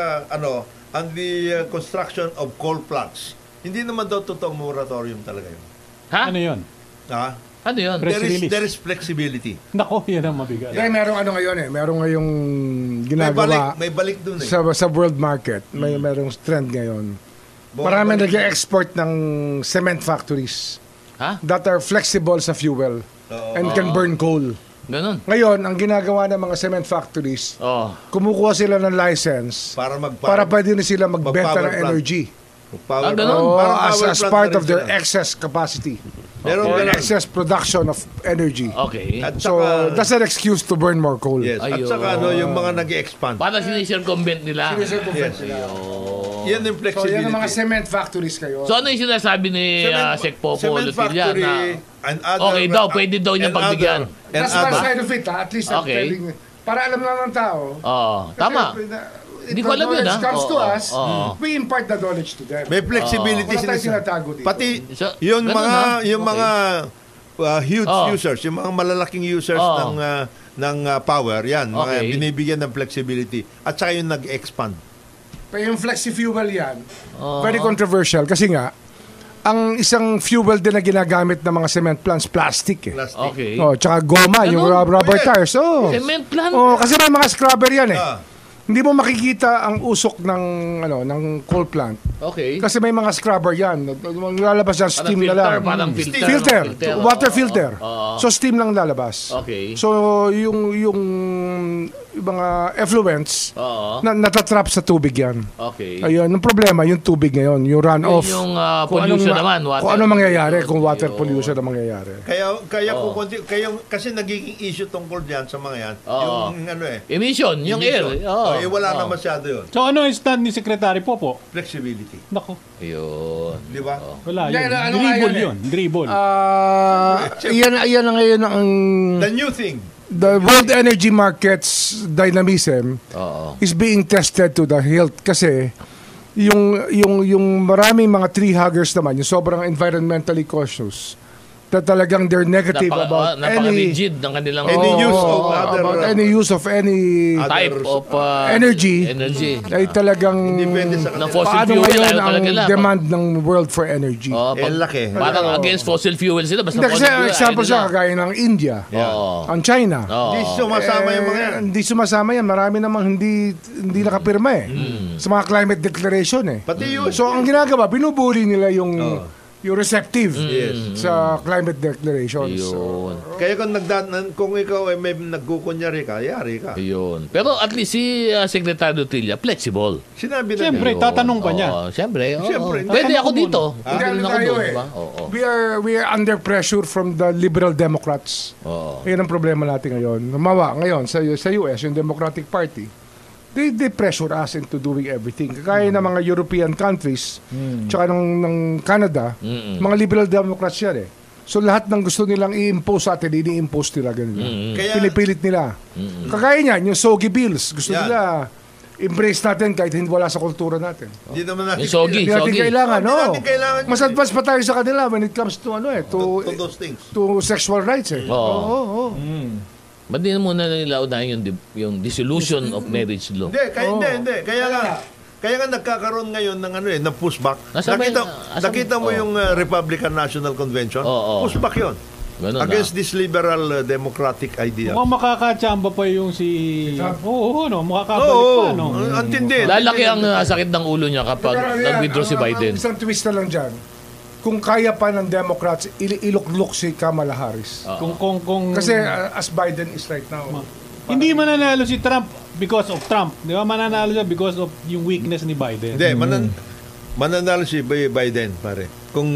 construction of coal plants. Hindi naman daw totoong moratorium talaga yun. Ha? Ano yun? Ha? Ano yun? Press release. There is flexibility. Nako, yan ang mabigat. Kaya merong ano ngayon merong ngayong ginagawa May balik dun eh. sa world market. Merong trend ngayon. Marami nag-export ng cement factories Ha? that are flexible sa fuel and can burn coal. Ganun. Ngayon, ang ginagawa ng mga cement factories, Oh. kumukuha sila ng license Para para pwede na sila magbenta mag-power ng plant. energy. Power ganun? plant. Parang As power plant part na rin of their sila. excess capacity. Meron Or ganun. excess production of energy. Okay. At So, saka, that's an excuse to burn more coal. yes. At Ayun. saka yung mga nag-expand. Para sinisircumvent nila. Yes. Yan yung So, flexibility. yan ang mga cement factories kayo. So ano yung sinasabi ni Sec Popo cement Lutilla factory na and other, okay daw, pwede daw niyang and pagbigyan. other- and That's one other. side of it, At least I'm Okay. telling you. Para alam lang ng tao. Tama. Hindi ko alam yun, knowledge comes to Oo, us, oo. we impart the knowledge to them. May flexibility Wala tayong sila. tinatago dito. Pati So, yung ganun mga na. yung Okay. mga huge Oh. users, yung mga malalaking users Oh. ng power, yan, mga Okay. binibigyan ng flexibility. At saka yung nag-expand. Pero yung flexi-fuel yan, Oo. very controversial kasi nga, ang isang fuel din na ginagamit ng mga cement plants, plastic eh. Plastic. Okay. Oh, tsaka goma, yung rubber Yes. tires. Oh. Cement plant. Oh, kasi may mga scrubber yan eh. Ah. Hindi mo makikita ang usok ng coal plant. Okay. Kasi may mga scrubber yan. Lalabas yan, steam na lang. Parang filter. Filter. Oh. Water filter. Oo. So steam lang lalabas. Okay. So yung mga effluents Oo. natatrap sa tubig yan. Okay. Ayun, ang problema yung tubig ngayon, yung runoff. Yung pollution naman, water. Kung ano mangyayari, kung water pollution ang mangyayari. Kasi nagiging issue tungkol diyan sa mga yan. Oo. Yung ano eh. Emission, yung air. Oo. Wala na masyado yun. So ano yung stand ni Secretary Popo? Flexibility. Nako, Ayun. Di ba? wala Hindi, yun. ano nga Dribble yun yun. Dribble. Iyan ang ngayon ang The new thing. the world energy markets dynamism Oo. is being tested to the hilt kasi yung maraming mga tree huggers naman, yung sobrang environmentally cautious, that talagang they're negative about any Napaka-rigid ng kanilang Any use of other about any use of any type of energy. Ay talagang Depende sa ng fossil paano fuel. ngayon Ayaw ang talaga nila. demand ng world for energy. laki. Parang against fossil fuel sila. Basta Hindi kasi fossil fuel, example ayaw sa nila. kagaya ng India, Oo. ang China. Oo. Hindi sumasama yung mga yan. Hindi sumasama yan. Marami namang hindi nakapirma eh. Sa mga climate declaration eh. Pati yun. So ang ginagawa, binubuli nila yung receptive Yes. sa climate declarations. Ayun. Kaya kung ikaw ay may nagkukunyari ka, yari ka. Ayun. Pero at least si Secretary Lutilla, flexible. Sinabi na Siyempre, niya. tatanong pa niya. Oo, siyempre. Oo. Siyempre. Pwede ako dito. Hindi, Pwede ano ako tayo doon, eh. diba? Oo. We are under pressure from the liberal Democrats. Oo. Yan ang problema natin ngayon. Mawa ngayon sa US, yung Democratic Party, they pressure us into doing everything. Kagaya ng mga European countries, tsaka ng Canada, mga liberal Democrats yan eh. So lahat ng gusto nilang i-impose sa atin, ini-impose nila ganun. Kaya- Pinipilit nila. Kagaya niyan, yung SOGI bills, gusto Yan. nila embrace natin kahit hindi wala sa kultura natin. Hindi naman natin Yung sogi. Hindi natin kailangan, Hindi no? natin kailangan Mas yun advance pa tayo sa kanila when it comes to to those things. to sexual rights eh. Oo. Oo. Ba't di na muna nila unahin yung dissolution of marriage law? Hindi. Kaya nga nagkakaroon ngayon ng ng pushback. Nakita mo yung Republican National Convention? Oo. Pushback 'yon. Ganun Against this liberal democratic idea. Mukhang makakachamba pa yung si... Oo, no? Makakabalik Oo, pa, no? ang tindi. Lalaki ang sakit ng ulo niya kapag nag-withdraw si Biden. Isang twist na lang dyan. Kung kaya pa ng Democrats, iluklok si Kamala Harris. Kung Kasi as Biden is right now. hindi mananalo si Trump because of Trump. Di ba? Mananalo siya because of yung weakness ni Biden. Hindi, mananalo si Biden, pare. Kung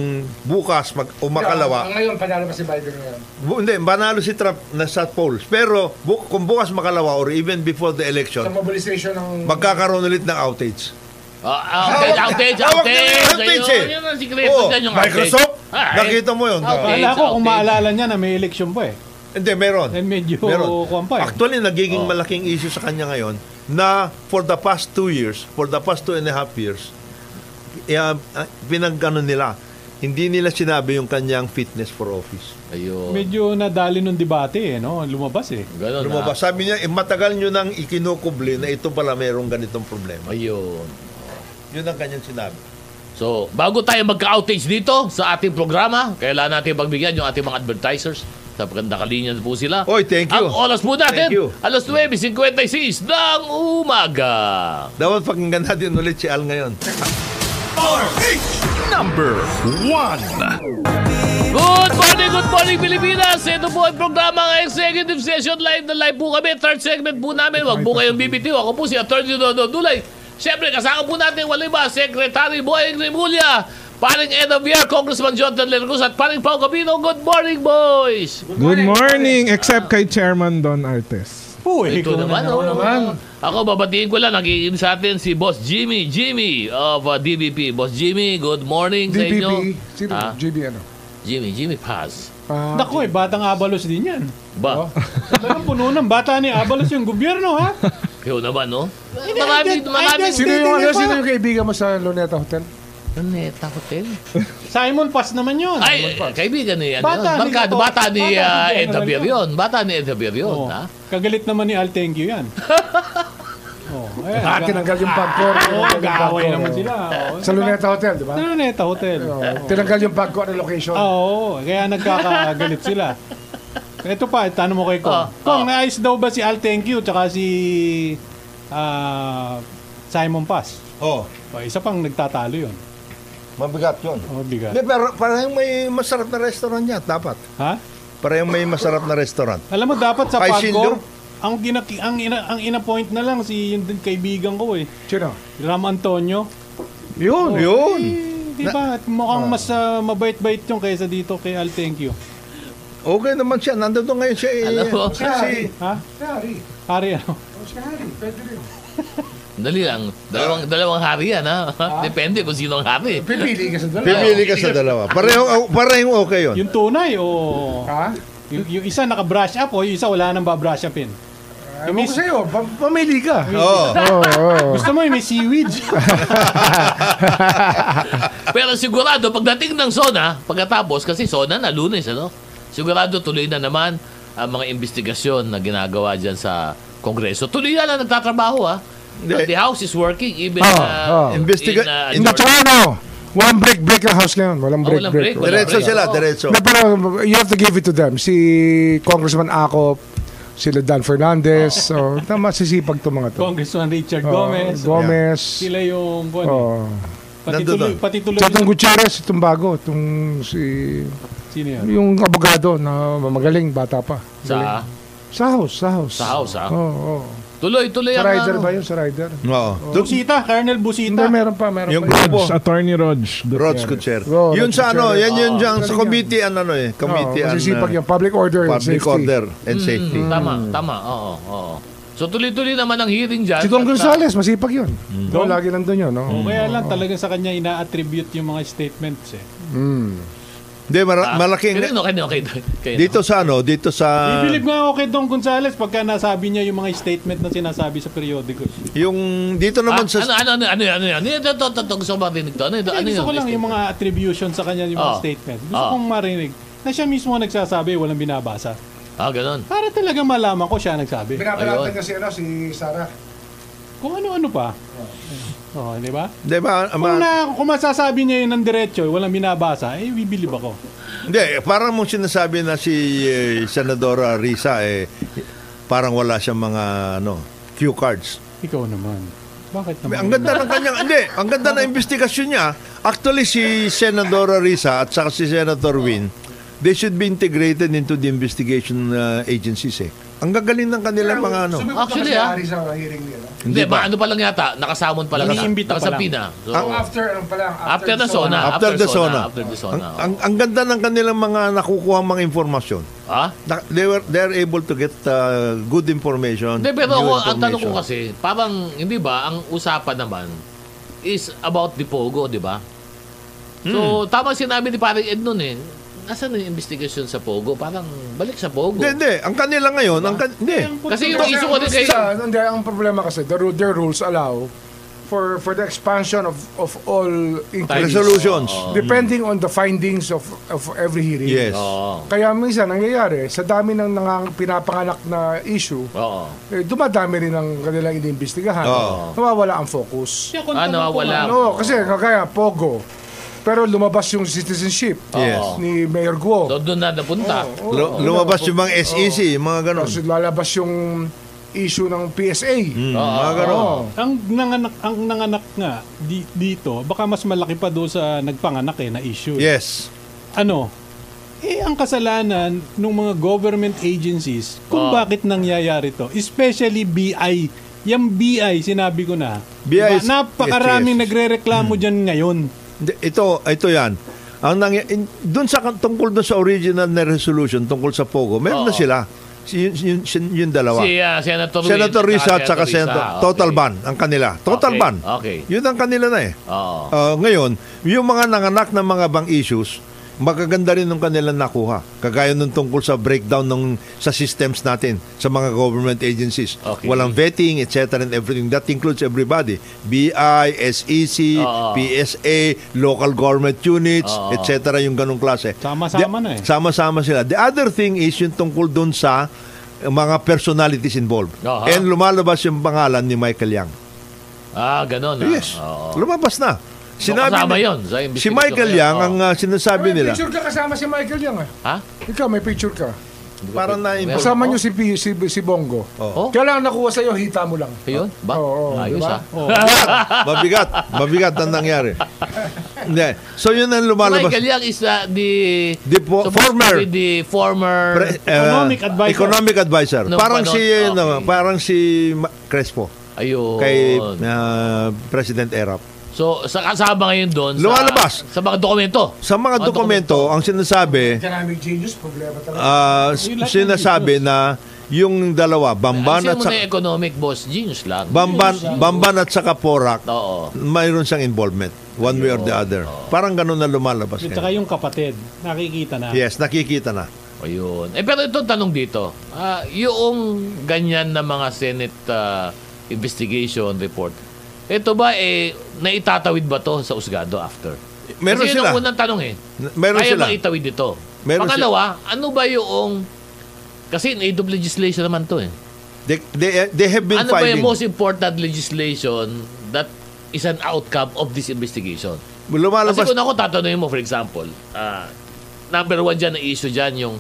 bukas makalawa, Ngayon, panalo pa si Biden ngayon. hindi, manalo si Trump na sa polls. Pero kung bukas makalawa or even before the Sa election, mobilization ng... magkakaroon ulit ng outage. Outage. eh. Yun ang sikreto Oh, dyan, yung outage. Microsoft, Ay. nakita mo yun. Okay. Akala ko kung outage. maalala niya na may election pa eh. Hindi, meron. Eh, medyo Meron. kuwan pa eh. Actually, nagiging malaking issue sa kanya ngayon na for the past 2 years, for the past 2.5 years, pinag-ano nila. Hindi nila sinabi yung kanyang fitness for office. Ayun. Medyo nadali nung debate no? Lumabas Ganun, Lumabas. Sabi niya, matagal nyo nang ikinukubli na ito pala mayroong ganitong problema. Ayun. Yun ang kanyang sinabi. So, bago tayo magka-outage dito sa ating programa, kailangan natin pagbigyan yung ating mga advertisers. Sa nakalinya po sila. Oy, thank you. Ang oras po natin, Thank you. alas 9:56 ng umaga. Dapat pakinggan natin ulit si Al ngayon. Number 1. Good morning Pilipinas! Ito po ang programa ng Executive Session Live na live po kami. Third segment po namin. Huwag po kayong bibitiw. Ako po si Atty. Dodo Dulay. Siyempre, kasama po natin wala iba, Secretary Boyeng Rimulya, paring Ed of Year, Congressman Jonathan Lercos, at paring Pao Capino. Good morning, boys! Good morning, except kay Chairman Don Artes. Ito naman, Ako, babatiin ko lang, nakikinig sa atin si Boss Jimmy of DBP. Boss Jimmy, good morning sa inyo. DPP. Sino? JB ano? Jimmy Paz. Naku batang Abalos din yan. Ba? Talagang puno ng bata ni Abalos yung gobyerno, ha? Kayo naman, no? Marami. Sino yung kaibigan mo sa Luneta Hotel? Luneta Hotel? Simon Paz naman yun. Ay, kaibigan ni Bata ni bata ni Bata ni Ed Javier yun. Bata ni Ed Javier yun, Oh, ha? kagalit naman ni Al Thank you yan. Tinanggal yung pagkor. Gaway naman sila. Sa Luneta Hotel, di ba? Sa Luneta Hotel. Tinanggal yung pagkor na location. Oo, kaya nagkakagalit sila. Ito pa, tanong mo kay Kong. Kong, naayos daw ba si Al Thank you tsaka si Simon Paz? Oh, Isa pang nagtatalo yun. mabigat yun. Bigat. Hindi, pero parang may masarap na restaurant yan, dapat. Ha? Parang may masarap na restaurant. Alam mo, dapat sa Kay Pagcor, Sildo? ang ina-point na lang si yung kaibigan ko Sino? Ram Antonio. Yun. Yun. Di ba? Mukhang mas mabait-bait yung kaysa dito kay Al Thank you. Okay naman siya. Nandun ngayon siya. Alam mo. Kasi, Ha? Hari ano? Dali lang. Dalawang hari yan, ha? Depende kung sino ang hari. Pipili ka sa dalawa. pipili ka sa dalawa. Parehong okay yun. Yung tunay o Ha? yung isa naka-brush up o yung isa wala nang ba-brush upin. Ewan ko sa'yo. Pamili ka. Oo. Gusto mo yung may seaweed? Pero sigurado, pagdating ng SONA, pagkatapos, kasi SONA na Lunes, ano? Sigurado tuloy na naman ang mga investigasyon na ginagawa dyan sa Kongreso. Tuloy na lang nagtatrabaho, ha? The House is working even In the Toronto, walang break ang house ngayon. Walang break. Diretso sila, diretso. Pero you have to give it to them. Si Congressman Acop, sila Dan Fernandez. Masisipag to mga to. Congressman Richard Gomez. Gomez. Sila yung pati tuloy. Sa Gutierrez, itong bago. Itong Sino yan? yung abogado na magaling, bata pa. Sa house. Sa House, ha? Oo. Tuloy Sa ang rider ba yun? Sa rider? Oo. Busita, Colonel Hindi, Busita. meron pa. Yung pa. grupo. Attorney Rog. Rods Kutcher. Rods Yun sa Gutierrez. yan yun dyan sa galing committee committee masisipag yung public order and public safety. order and safety. Tama. Oo. So tuloy-tuloy naman ang hearing dyan. Si Don Gonzales, masipag yun. Don? Lagi nandun yun. No? Kaya lang talaga sa kanya ina-attribute yung mga statements Hindi, malaking... Okay. Dito sa dito sa... Ibilib nga ako kay Don Gonzales pagka nasabi niya yung mga statement na sinasabi sa periodicals. Yung dito naman sa... Ano yan? Ito, gusto ko marinig to. Gusto ko lang yung mga attribution sa kanya yung mga statement. Gusto kong marinig na siya mismo nagsasabi, walang binabasa. Ganon. Para talaga malaman ko siya nagsabi. Pinabalatan kasi si Sarah. Kung ano-ano pa. Di ba? Di ba? Kung masasabi niya yun ng diretso, walang binabasa, bibilib ako. Hindi, parang mong sinasabi na si Senadora Risa, parang wala siyang mga cue cards. Ikaw naman. Bakit naman? Ang ganda ng kanyang, ang ganda ng investigasyon niya. Actually, si Senadora Risa at saka si Senator Win, they should be integrated into the investigation agencies Ang gagaling ng kanilang mga Actually, sa hearing nila. Hindi, ano pa lang yata, nakasamon pa lang. Iniimbita pa lang. So, after the SONA. After the SONA. Ang ganda ng kanilang mga nakukuha mga informasyon. They're able to get good information. Hindi, pero ako, ang tanong ko kasi, parang, hindi ba, ang usapan naman is about the Pogo, di ba? So, tama sinabi ni parang Ed nun Nasaan yung investigation sa Pogo? Parang balik sa Pogo. Hindi. Ang kanila ngayon, hindi. Kasi yung issue ko din kayo. Ang problema kasi, their rules allow for the expansion of all inquiries. Resolutions. Depending on the findings of every hearing. Yes. Oo. Kaya minsan nangyayari, sa dami ng pinapanganak na issue, Oo. dumadami rin ang kanilang iniimbestigahan. Oo. Nawawala ang focus. Siya, kung Nawawala. Kasi kaya Pogo. Pero lumabas yung citizenship Yes. ni Mayor Guo. Doon na napunta. Lumabas yung mga SEC, yung mga ganun. Tapos lalabas yung issue ng PSA. Mga ganun. Ang nanganak nga dito, baka mas malaki pa doon sa nagpanganak na issue. Yes. Ang kasalanan ng mga government agencies kung bakit nangyayari to, especially BI. Yung BI, sinabi ko na. BI is- napakaraming yes. nagrereklamo dyan ngayon. Ito yan. Doon tungkol doon sa original na resolution tungkol sa Pogo, meron na sila. Yung dalawa. Si Senator Risa at saka Senator Total Ban ang kanila. Total Okay. Ban. Okay. Yun ang kanila na eh. Oo. Ngayon, yung mga nanganak na mga bang issues, magaganda rin ng kanilang nakuha. Kagaya nung tungkol sa breakdown sa systems natin sa mga government agencies. Okay. Walang vetting, etc. and everything. That includes everybody. BI, SEC, PSA, local government units, etc. Yung ganong klase. Sama-sama na eh. Sama-sama sila. The other thing is yung tungkol dun sa mga personalities involved. And lumalabas yung pangalan ni Michael Yang. Ganon. Yes. Oo. Lumabas na. Kasama yun sa Si investigation Michael na yun. Yang, ang sinasabi May nila, picture ka kasama si Michael Yang Ha? Ikaw, may picture ka. parang na-involve. Kasama niyo si Bongo. Oh? Kailangan nakuha sa'yo, hita mo lang. Ayun? Ba? Oo, Ayos diba? Mabigat ang nangyari. Hindi. So yun ang lumalabas. Michael Yang is former Economic advisor. Economic advisor. Nung Parang panon- okay. parang si Crespo Ayun. kay President Erap. So, kasama ngayon doon Lumalabas. sa mga dokumento. Sa mga dokumento, ang sinasabi, Economic genius, problema talaga. sinasabi na yung dalawa, Bamban Kasi at mo na saka economic boss, genius lang. Bamban at saka Porac, Oo. mayroon siyang involvement one way or the other. Parang ganun na lumalabas. At saka yung kapatid, nakikita na. Yes, nakikita na. Ayun. Pero ito tanong dito. Yung ganyan na mga Senate investigation report, ito ba naitatawid ba to sa husgado after? Meron Kasi sila. yun ang unang tanong Meron Kaya sila. ba itawid ito? Meron Pangalawa, ano ba yung kasi native legislation naman to They have been Ano ba yung filing. most important legislation that is an outcome of this investigation? Lumalabas. Kasi kung ako tatanungin mo, for example, number one dyan na issue dyan, yung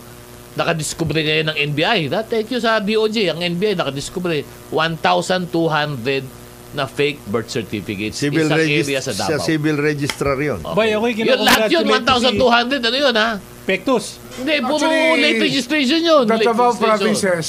nakadiscovery ngayon ng NBI. Thank you sa DOJ. Ang NBI nakadiscovery 1,200 na fake birth certificates Civil isang area sa Davao. civil registrar yun. Bay, ako'y Yun, lahat yun, kinakongratulate ko 1,200. Ano yun, ha? Pectus. Hindi, puro Actually, late registration yun. The Late Davao registration. provinces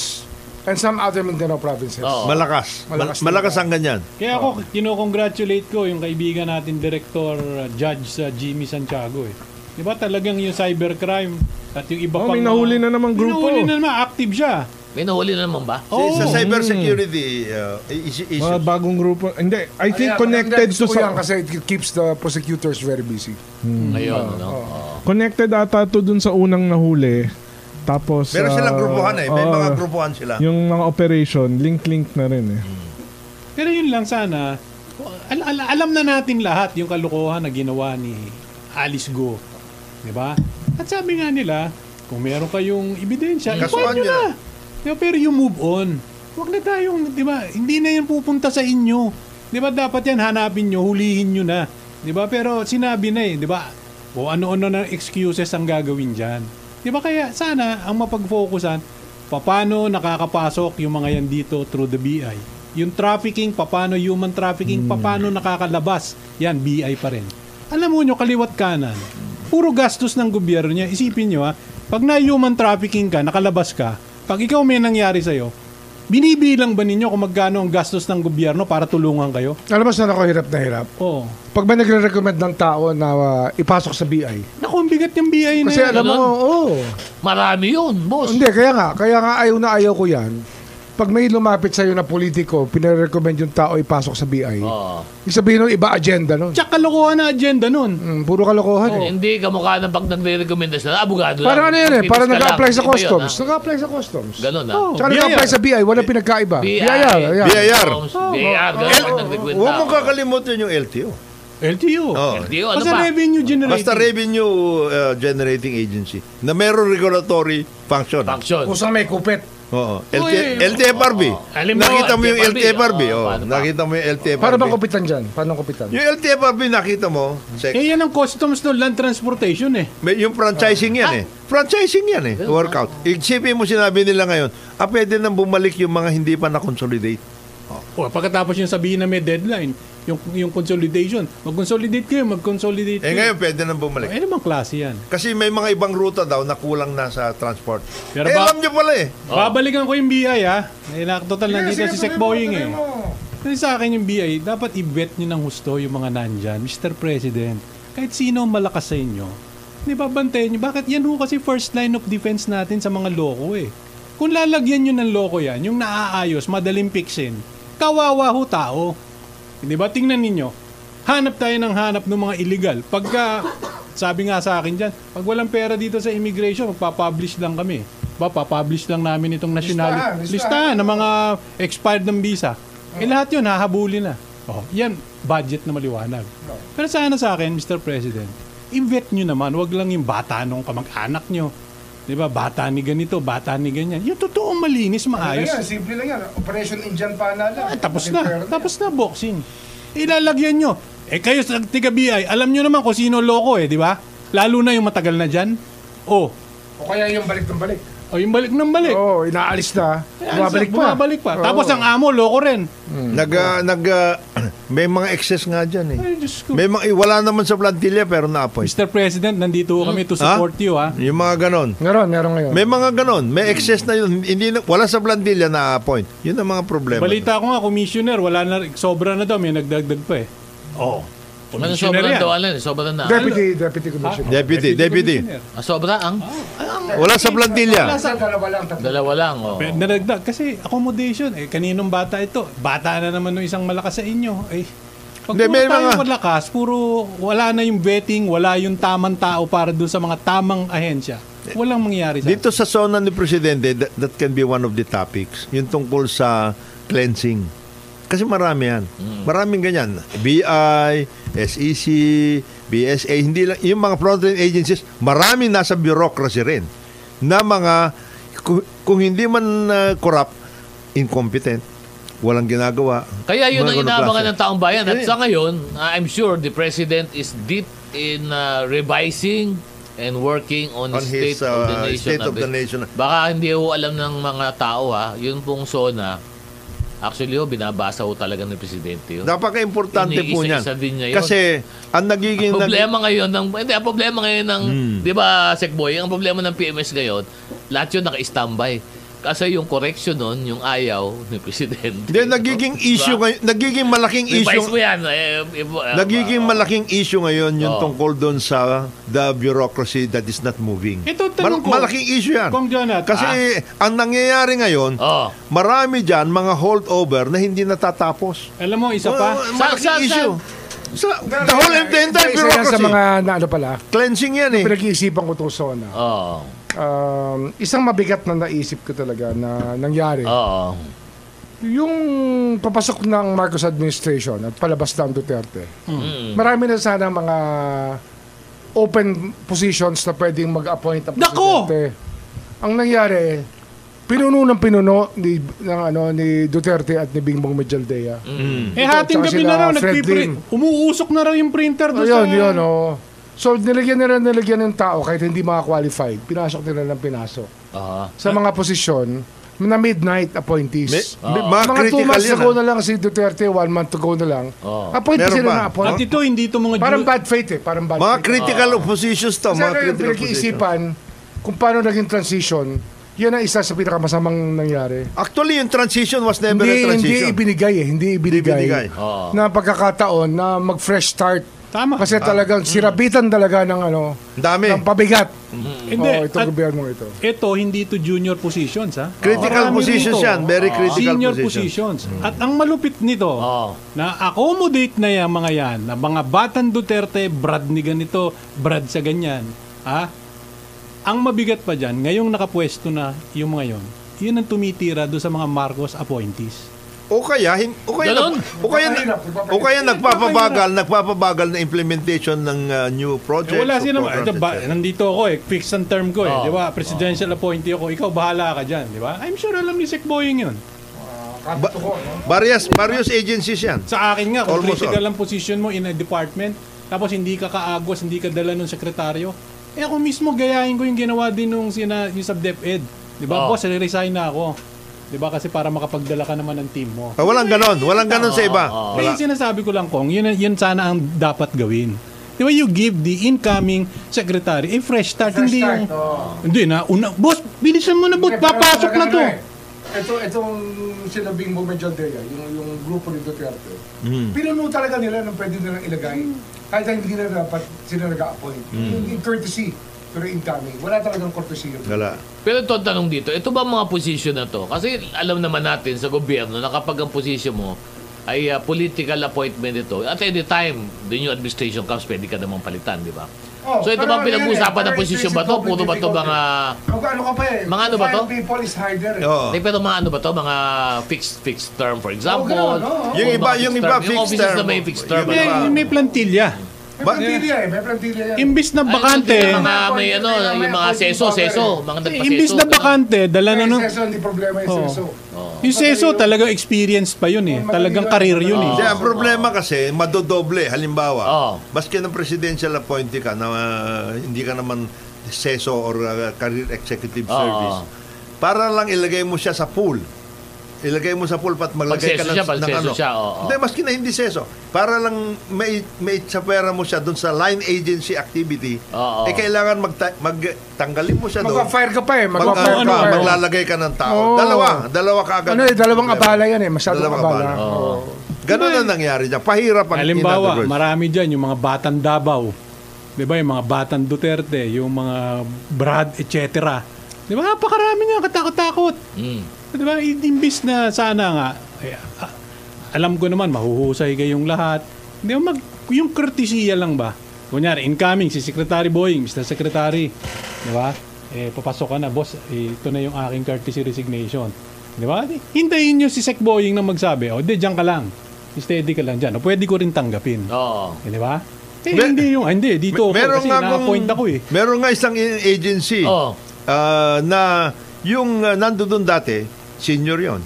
and some other Mindanao provinces. Oo. Malakas. Malakas Ang ganyan. Kaya ako, kinokongratulate ko yung kaibigan natin, Director Judge Jimmy Santiago. Di ba talagang yung cybercrime at yung iba pang... May nahuli na namang grupo. May nahuli na naman, active siya. May nahuli na naman ba? Sa cybersecurity issues. Mga bagong grupo. Hindi, I think connected to yan sa... kasi it keeps the prosecutors very busy. Ngayon, no? Connected ata to dun sa unang nahuli. Tapos... Meron silang grupuhan May oo, mga grupuhan sila. Yung mga operation, link na rin Pero yun lang sana, alam na natin lahat yung kalokohan na ginawa ni Alice Go. Di ba? At sabi nga nila, kung meron kayong ebidensya, Kasuhan ipon nyo nyo na. Di ba? Pero you move on. Huwag na tayong, di ba, hindi na yan pupunta sa inyo. Di ba, dapat yan hanapin nyo, hulihin nyo na. Di ba? Pero sinabi na di ba? O ano-ano na excuses ang gagawin dyan. Di ba? Kaya sana, ang mapag-focusan, paano nakakapasok yung mga yan dito through the BI. Yung trafficking, paano human trafficking, paano nakakalabas. Yan, BI pa rin. Alam mo nyo, kaliwat kanan, puro gastos ng gobyerno niya. Isipin nyo pag na-human trafficking ka, nakalabas ka, pag ikaw may nangyari sa'yo, binibilang ba ninyo kung magkano ang gastos ng gobyerno para tulungan kayo? Alam mo saan ako hirap na hirap? Oo. Pag ba nagre-recommend ng tao na ipasok sa BI? Naku, ang bigat yung BI na Kasi yan. alam mo, Marami yun, boss. Hindi, kaya nga ayaw na ayaw ko yan. pag may lumapit sa'yo na politiko, pinarecommend yung tao ipasok sa BI. Oo. Ibig sabihin nun, iba agenda nun. Tsaka kalokohan na agenda nun. Puro kalokohan eh. Hindi kamukha ng pag nagre-recommenda sila, abogado Parang ano yan eh, parang nag-apply sa Iba yun, customs. ah. Nag-apply sa customs. Ganun ah. Oh. Tsaka BIR. nag-apply sa BI, walang pinagkaiba. BIR. BIR. BIR, ganun pag nagrekwenta. Huwag mong kakalimutan yung LTO. LTO. Oh. Hindi, ano Basta pa? revenue generating. Basta revenue generating agency na meron regulatory function. Function. Kusang may kupit. Oo. Uy. LTFRB. Alam mo, Nakita mo yung LTFRB, LTFRB. Oh. paano pa? Nakita mo yung LTFRB. Paano bang kupitan dyan? Paano kupitan? Yung LTFRB nakita mo, Yan ang customs ng land transportation eh. yung franchising yan eh. Franchising yan eh. Workout. Isipin mo sinabi nila ngayon, pwede nang bumalik yung mga hindi pa na-consolidate. O, pagkatapos yung sabihin na may deadline, yung consolidation. Mag-consolidate kayo, mag-consolidate kayo. Ngayon pwede nang bumalik. Ano bang klase yan? Kasi may mga ibang ruta daw na kulang na sa transport. Pero ba- alam nyo pala eh. Babalikan ko yung BI ha. Total nandito si Sec Boying eh. Kasi sa akin yung BI, dapat i-vet nyo ng husto yung mga nandyan. Mr. President, kahit sino ang malakas sa inyo, hindi babantayan nyo. Bakit yan ho kasi first line of defense natin sa mga loko eh. Kung lalagyan nyo ng loko yan, yung naaayos, madaling fixin, kawawa ho tao. Hindi ba? Tingnan ninyo. Hanap tayo ng hanap ng mga illegal. Pagka, sabi nga sa akin dyan, pag walang pera dito sa immigration, magpapublish lang kami. Papublish lang namin itong national listahan ng mga expired ng visa. Lahat yun, hahabulin na. Yan, budget na maliwanag. Pero sana sa akin, Mr. President, i-vet nyo naman, wag lang yung bata nung kamag-anak nyo. Diba? Bata ni ganito, bata ni ganyan. Yung totoong malinis, maayos. Simple lang yan. Operation Indian Panala. Tapos na boxing. Ilalagyan nyo. Kayo sa tiga BI, alam nyo naman kung sino loko di ba? Lalo na yung matagal na dyan. O kaya yung balik ng balik. Yung balik ng balik. Inaalis na. Bumabalik pa. Tapos ang amo, loko rin. May mga excess nga dyan eh. Ay, Diyos ko. Wala naman sa plantilla pero na-appoint. Mr. President, nandito kami to support you, ha? Yung mga ganon. Meron ngayon. May mga ganon. May excess na yun. Wala sa plantilla na-appoint. Yun ang mga problema. Balita ko nga, commissioner, wala na, sobra na daw, may nagdagdag pa eh. Ano sobrang daw, Alan? Sobrang na. Deputy Commissioner. Deputy. Sobra ang? Wala sa plantilla. Dalawa lang. Oh. Naragdag. Kasi accommodation, kaninong bata ito? Bata na naman ng isang malakas sa inyo. Pag Hindi, puro may tayo mga- malakas, wala na yung vetting, wala yung tamang tao para doon sa mga tamang ahensya. Walang mangyayari sa Dito sa zona ni Presidente, that can be one of the topics. Yung tungkol sa cleansing. Kasi marami yan. Maraming ganyan. BI, SEC, BSA, hindi lang, yung mga frontline agencies, maraming nasa bureaucracy rin. Na mga, kung hindi man corrupt, incompetent, walang ginagawa. Kaya yun ang Mga ganong inaabangan klase. ng taong bayan. At sa ngayon, I'm sure the President is deep in revising and working on the his, state of the nation. State of the Nation. Baka hindi ho alam ng mga tao yun pong SONA. Actually binabasa ho talaga ng Presidente yun. Napaka-importante po niyan. Iniisa-isa din niya yun. Kasi, ang nagiging... Ang problema ngayon ng, di ba, Sec Boy, ang problema ng PMS ngayon, lahat yun naka-standby. Kasi yung correction nun, yung ayaw ni Presidente. Hindi, nagiging issue ngayon, nagiging malaking issue. Revise mo yan. Nagiging malaking issue ngayon yung Oh. tungkol doon sa the bureaucracy that is not moving. Ito, tanong ko, Malaking issue yan. Kung Jonathan, Kasi ang nangyayari ngayon, Oh. marami dyan mga holdover na hindi natatapos. alam mo, isa pa, Malaking Saan? issue. The whole entire Isa yan bureaucracy. sa mga pala, Cleansing yan eh. pinag-iisipan ko to Sona. Oo. Isang mabigat na naisip ko talaga na nangyari. Oo. Yung papasok ng Marcos administration at palabas ng Duterte. Marami na sana mga open positions na pwedeng mag-appoint ang Nako! Presidente. Ang nangyari, pinuno ni Duterte at ni Bingbong Medjaldea. hating Tsaka gabi sila na raw, Fred nagpiprint. Lim. Umuusok na raw yung printer doon sa... Ayun, So, nilagyan ng tao kahit hindi maka-qualified. Pinasok nila ng pinasok. Sa mga posisyon na midnight appointees. Mga Mga 2 critical months yan. ago na lang si Duterte, 1 month ago na lang. Appoint Meron sila ba? na appoint. At ito, hindi ito mga... Parang bad faith Parang bad Mga faith. critical positions to. Kasi Mga ano yung critical positions. pinag-iisipan kung paano naging transition, yan ang isa sa pinakamasamang nangyari. Actually, yung transition was never a Hindi transition. ibinigay. Hindi ibinigay. Oo. Na pagkakataon na mag-fresh start. Tama. Kasi talagang sirabitan talaga ng Dami. ng pabigat. Hindi. Ito At gobyerno ito. ito, hindi to junior positions, ha? Critical Marami positions rito. yan. Very critical Senior positions. positions. At ang malupit nito, na accommodate na yan, mga yan, na mga batang Duterte, Brad ni ganito, Brad sa ganyan, ha? Ang mabigat pa dyan, ngayong nakapwesto na yung mga yon, yun ang tumitira doon sa mga Marcos appointees. O kaya Ganon? nagpapabagal na implementation ng new projects. Wala o sila. programs, etc. Nandito ako fixed ang term ko di ba? Presidential appointee ako. Ikaw bahala ka dyan, di ba? I'm sure alam ni Sec Boying yun. Various agencies yan. Sa akin nga, kung Almost critical ang position mo in a department, tapos hindi ka kaagos, hindi ka dala ng sekretaryo, ako mismo gayahin ko yung ginawa din yung sa DepEd. Di ba? Boss, resign na ako. Di ba? Kasi para makapagdala ka naman ng team mo. Walang ganon sa iba. Kaya sinasabi ko lang, Kong, yun sana ang dapat gawin. Di ba, you give the incoming secretary a fresh start. Hindi boss, bilisan mo na, papasok na to. Itong sinabing mo medyo yung grupo ni Duterte, pinuno talaga nila nang pwede nilang ilagay. Kahit hindi na dapat sila nag-a-appoint. Yung courtesy, pero incoming. Wala talagang courtesy yun. Wala. Pero ito ang tanong dito, ito ba mga posisyon na to? Kasi alam naman natin sa gobyerno na kapag ang posisyon mo ay political appointment ito, at any time the new administration comes, pwede ka namang palitan, di ba? So ito ba pinag-uusapan ng posisyon ba to? Puro ba to mga... Ano ka pa eh? Mga ano ba to? People is harder. Pero mga ano ba to? Mga fixed term, for example? Yung iba yung fixed offices term. na may fixed term. May plantilla. May plantilla yan. Imbis na bakante, Yung mga seso, mga nagpa-seso. imbis na bakante, dala na Yung ng... seso, hindi problema yung seso. Yung seso, talagang experience pa yun eh. Talagang career yun eh. Ang problema kasi, madodoble. Halimbawa, maski ng presidential appointee ka na hindi ka naman seso or career executive service, para lang ilagay mo siya sa pool. Ilagay mo sa pool pat maglagay ka ng ano. Hindi, maski na hindi seso. Para lang may tsapera mo siya doon sa line agency activity, kailangan magtanggalin mo siya doon. Mag-fire ka pa eh. Maglalagay ka ng tao. Dalawa ka agad. Dalawang abala yan eh. Masyadong abala. Ganun ang nangyari dyan. Pahirap ang Halimbawa, marami dyan yung mga batang Davao. Di ba? Yung mga batang Duterte, yung mga Brad, etc. Di ba? Napakarami niya, katakot-takot. Di ba? Imbis na sana nga, alam ko naman, mahuhusay kayong lahat. Di ba? Yung courtesy lang ba? Kunyari, incoming, si Secretary Boying, Mr. Secretary. Di ba? Papasok ka na, boss, ito na yung aking courtesy resignation. Di ba? Hintayin nyo si Sec Boying na magsabi, diyan ka lang. Steady ka lang dyan. Pwede ko rin tanggapin. Di ba? Hindi, dito ako kasi na-appoint ako eh. Meron nga isang agency na yung nandoon dati, senior yon.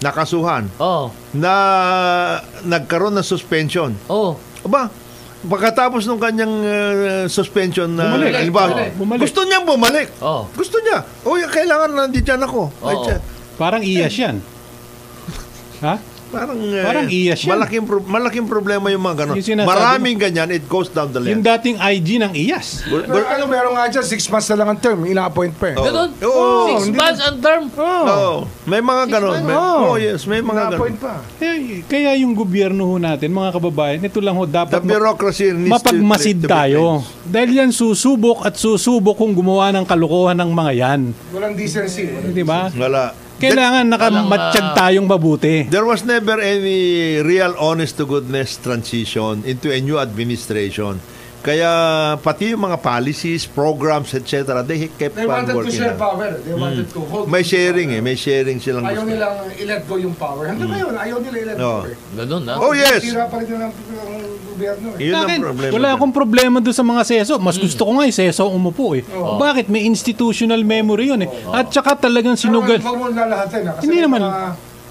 Nakasuhan. Na nagkaroon ng suspension. Aba, pagkatapos ng kanyang suspension na bumalik. Gusto niyang bumalik. Gusto niya. Kailangan nandiyan ako. Parang iyas yan. Ha? Parang iyas yan. Malaking problema yung mga gano'n. Maraming ganyan, it goes down the Yung lens. dating IG ng iyas. Meron nga dyan, 6 months na lang ang term. Ina-appoint pa eh. Ganun? 6 months ang term? May mga gano'n. Yes, may mga gano'n. pa. Kaya yung gobyerno ho natin, mga kababayan, ito lang ho, dapat The bureaucracy needs mapagmasid to be tayo. cleansed. Dahil yan susubok kung gumawa ng kalokohan ng mga yan. Walang decency. Di ba? Wala. Kailangan nakamatsyag tayong mabuti. There was never any real honest-to-goodness transition into a new administration. Kaya pati yung mga policies, programs, etc., they kept They on wanted to working. share power. They wanted to hold. May sharing may sharing silang Ayaw gusto. nilang i-let go yung power. Hanggang ngayon, ayaw nila i-let go. Ganun na. Oh yes! Tira pa rin ng gobyerno. Yun ang Bakit? problema. Wala akong problema doon sa mga seso. Mas gusto ko nga seso umupo eh. Bakit? May institutional memory yun eh. At saka talagang sinugal. Huwag mo lalahatin. Kasi Hindi naman.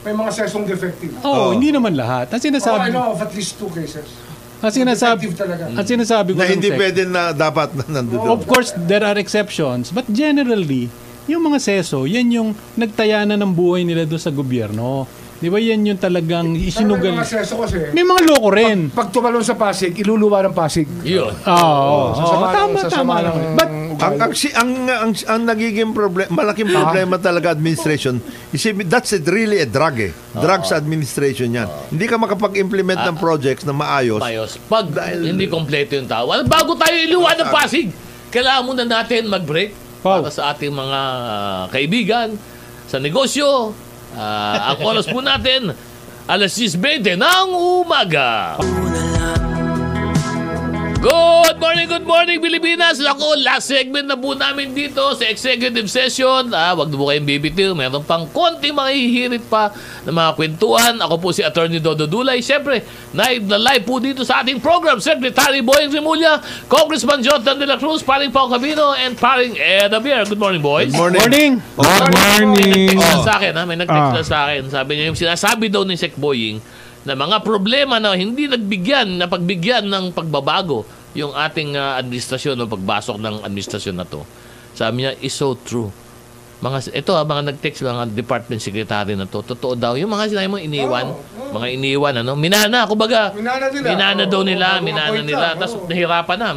May mga sesong defective. Hindi naman lahat. Ang I sinasabi, know of at least 2 cases. Ang sinasabi ko na lang, hindi Sec, pwede na dapat na nandoon. of course, there are exceptions. But generally, yung mga seso, yan yung nagtaya na ng buhay nila doon sa gobyerno. Di ba yan yung talagang isinugal? May mga seso kasi, May mga loko rin. pag tumalon sa Pasig, iluluwa ng Pasig. Yun. Tama lang. But Ang nagiging malaking problema talaga administration, that's really a drug Drugs administration yan. Hindi ka makapag-implement ng projects na maayos. Pag hindi kompleto yung tao. Bago tayo iluwa ng Pasig, kailangan muna natin mag-break para sa ating mga kaibigan sa negosyo. Ang oras po natin, 6:20 ng umaga. Good morning, Pilipinas! Ako, last segment na po namin dito sa executive session. Wag na po kayong bibitiw. Meron pang konti mga hihirit pa na mga kwentuhan. Ako po si Attorney Dodo Dulay. Siyempre, live po dito sa ating program. Secretary Boying Rimulya, Congressman Jonathan De La Cruz, paring Pao Cabino, and paring Eda Bier. Good morning, boys. Good morning. Good morning. Sa akin, may nag-text na sa akin. Sabi niya, yung sinasabi daw ni Sec Boying na mga problema na hindi pagbigyan ng pagbabago yung ating administrasyon o pagbasok ng administrasyon na to. Sabi niya, is so true. Mga nag-text, mga department secretary na to, totoo daw. Yung mga sinabi mo iniwan, mga iniwan, minana, kumbaga, minana nila. Tapos mahirapan na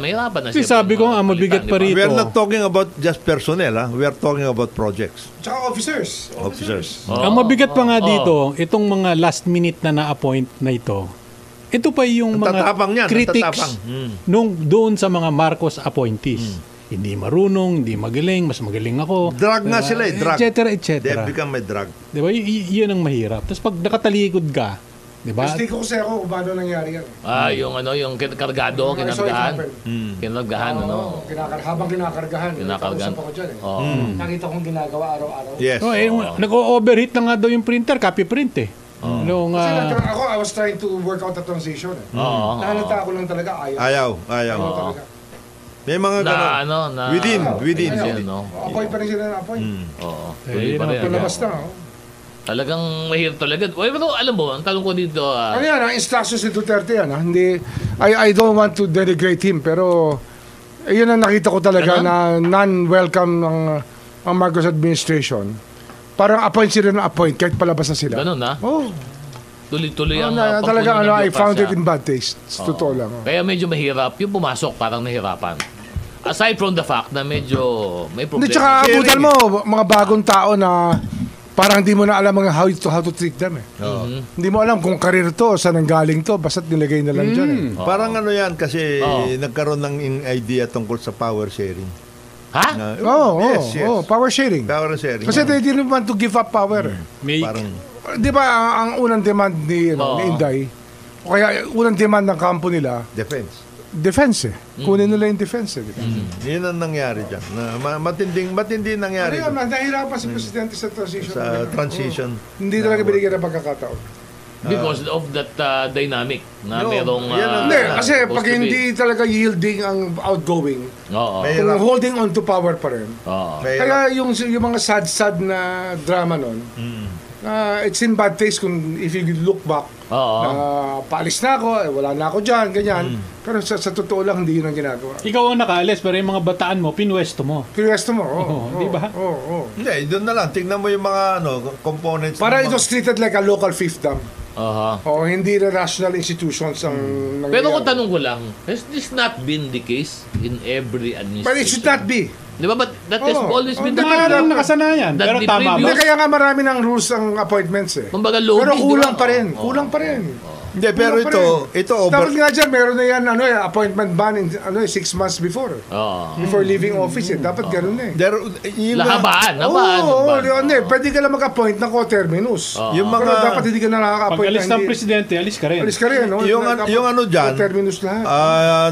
Kasi sabi ko, mabigat pa rito. We are not talking about just personnel, we are talking about projects. Tsaka officers. Ang mabigat pa nga dito, itong mga last minute na na-appoint na ito pa yung mga critics doon sa mga Marcos appointees. Hindi marunong, hindi magaling, mas magaling ako. Drug nga sila drug. Et cetera. They have become a drug. Diba? Yun ang mahirap. Tapos pag nakatalikod ka, diba? Hindi ko kasi ako kung paano nangyari yan. Yung kargado, kinargahan, Habang kinakargahan. Kausap ako dyan nakita kong ginagawa araw-araw. Yes. Nag-overheat na nga daw yung printer, copy print Kasi ako, I was trying to work out the transition. Nahalata ko lang talaga, ayaw. Talaga. May mga within. Appoint pa rin sila na-appoint. Palabas na. Talagang mahirap talaga. Pero alam mo, ang talong ko dito... Ano yan, ang instructions ni Duterte yan. Hindi, I don't want to denigrate him, pero yun ang nakita ko talaga na non-welcome ang Marcos administration. Parang appoint sila na appoint kahit palabas na sila. Ganun na? Oo. Tuloy-tuloy ang talaga I found it in bad taste. Totoo lang. Kaya medyo mahirap. Yung pumasok, parang nahirapan. Aside from the fact na medyo may problema. Hindi, tsaka abutan mo, mga bagong tao na parang hindi mo na alam how to treat them. Hindi mo alam kung karir to, saan ang galing to, basta't nilagay na lang dyan. Parang yan kasi nagkaroon ng idea tungkol sa power sharing. Ha? Yes. Power sharing. Kasi they didn't want to give up power. Parang, di ba ang unang demand ni Inday, o kaya unang demand ng kampo nila, defense. Kunin nila yung defense. Diba? Yun ang nangyari dyan. Matindi nangyari. Nahirapan si Presidente sa transition. Hindi talaga binigyan ng pagkakataon. Because of that dynamic na merong... Hindi, kasi pag hindi talaga yielding ang outgoing, kung holding on to power pa rin. Kaya yung mga sad na drama nun, it's in bad taste if you look back. Paalis na ako, wala na ako dyan, ganyan. Pero sa totoo lang, hindi yun ang ginagawa. Ikaw ang nakaalis, pero yung mga bataan mo, pinwesto mo. Di ba? Hindi, doon na lang. Tingnan mo yung mga components. Para it was treated like a local fiefdom. Hindi na national institutions ang nangyayari. Pero kung tanong ko lang, has this not been the case in every administration? But it should not be. Di ba? But that has always been the case. Nakasanayan. Pero tama ba? Kaya nga marami ng rules ang appointments Kumbaga, pero kulang pa rin. Kulang pa rin. Hindi, pero ito over... Dapat nga dyan, meron na yan, appointment ban in 6 months before. Before leaving office. Dapat ganun Lahabaan. Pwede ka lang mag-appoint ng co-terminus. Pero dapat hindi ka na nakaka-appoint. Pag alis ng presidente, alis ka rin. Yung ano dyan, co-terminus lahat.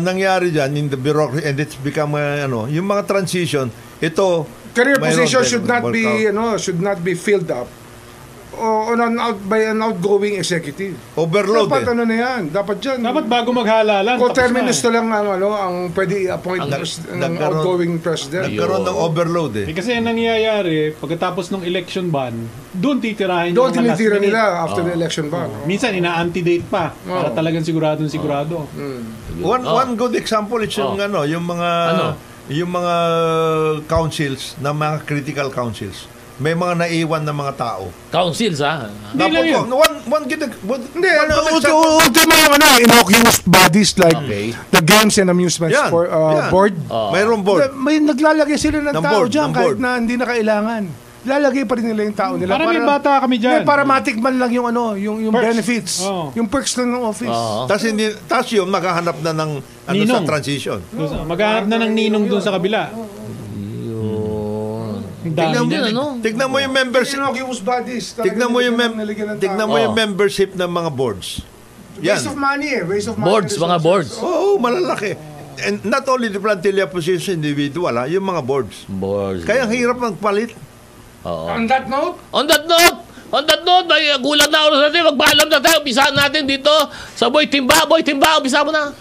nangyari dyan in the bureaucracy and it's become, yung mga transition, ito... Career position should not be filled up by an outgoing executive. Overload. Dapat na yan. Dapat dyan. Dapat bago maghalalan. Co-terminus na lang ang pwede i-appoint ng outgoing president. Nagkaroon ng overload Kasi ang nangyayari, pagkatapos ng election ban, doon titirahin doon tinitira nila after the election ban. Minsan, ina-antidate pa para talagang sigurado. One good example is yung mga councils, na mga critical councils. May mga naiwan na mga tao. Councils, Hindi lang yun. Innocuous bodies like the Games and Amusements Board. Mayroong board. May naglalagay sila ng tao dyan kahit na hindi na kailangan. lalagay pa rin nila yung tao nila. Para may bata kami dyan. Para matikman lang yung yung Perks. benefits. Oo. Yung perks lang ng office. Oo. Tapos yun, maghahanap na ng sa Ninong. transition. Maghanap na ng ninong doon sa kabila. Ang dami Tignan mo niyan. yun, ano? Tignan mo yung membership. Innocuous bodies. Tignan mo yung tignan mo yung Oo. membership ng mga boards. Yan. Waste of money eh. Waste of money. Boards, mga boards. Oo, malalaki. And not only the plantilla position individual, yung mga boards. Boards. Kaya ang hirap magpalit. Oo. On that note, On that note, ay gulat na oras natin. Magpaalam na tayo. Umpisahan natin dito sa Boy Timba. Boy Timba, umpisa mo na.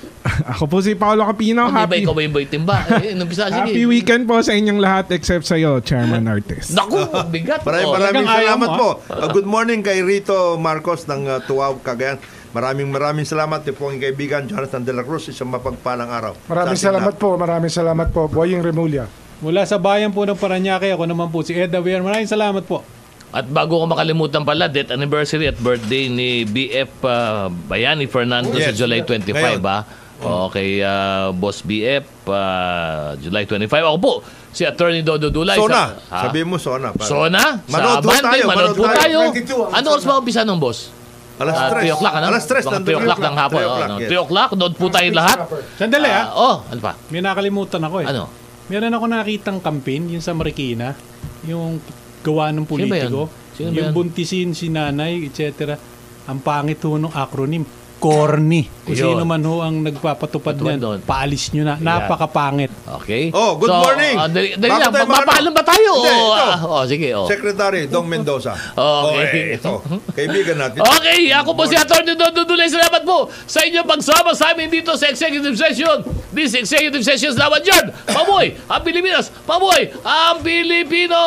Ako po si Paolo Capino. Hindi ba Happy, ikaw ba yung Boy Timba? Umpisa, happy sige. weekend po sa inyong lahat except sa'yo, Chairman Artist. Naku, bigat. Maraming Oh. maraming Talagang ayaw salamat mo, po. Good morning kay Rito Marcos ng Tuaw, Cagayan. Maraming salamat po ang kaibigan Jonathan De La Cruz. Isang mapagpalang araw. maraming Sa ating salamat po. Maraming salamat po. Boying Remulla. Mula sa bayan po ng Paranaque, ako naman po si Ed Aver. Maraming salamat po. At bago ko makalimutan pala, death anniversary at birthday ni BF Bayani Fernando sa Yes. July 25, Ngayon. ba? Okay, Boss BF, July 25. Ako po, si Attorney Dodo Dulay. Sona. Ha? Sabihin mo Sona. Sona? Manood Sa po Abante, tayo, manood po tayo. 22 ang Ano oras ba umpisa ng boss? Alas 3 o'clock, ano? Alas 3. Mga 3 o'clock ng hapon. 3 o'clock, Oh, yes. 3 o'clock, doon po tayo lahat. Sandali Ano pa? May nakalimutan ako eh. Ano? Meron ako nakitang campaign, yung sa Marikina, yung gawa ng Sino ba yan? politiko, Sino ba yung yan? buntisin si nanay, etc. Ang pangit ho ng acronym, corny. Kung Yun. sino man ho ang nagpapatupad Patupad niyan, doon. paalis nyo na. Napakapangit. Okay. Oh, good morning. Dali Bago lang, tayo magpapaalam ba tayo? Hindi, ito. Sige, Secretary Dong Mendoza. Okay. Ito. Kaibigan natin. Okay, ako po si Atty. Dodo Dulay. Salamat po sa inyong pagsama sa amin dito sa executive session. This executive session is now adjourned. Paboy ang Pilipinas. Paboy ang Pilipino.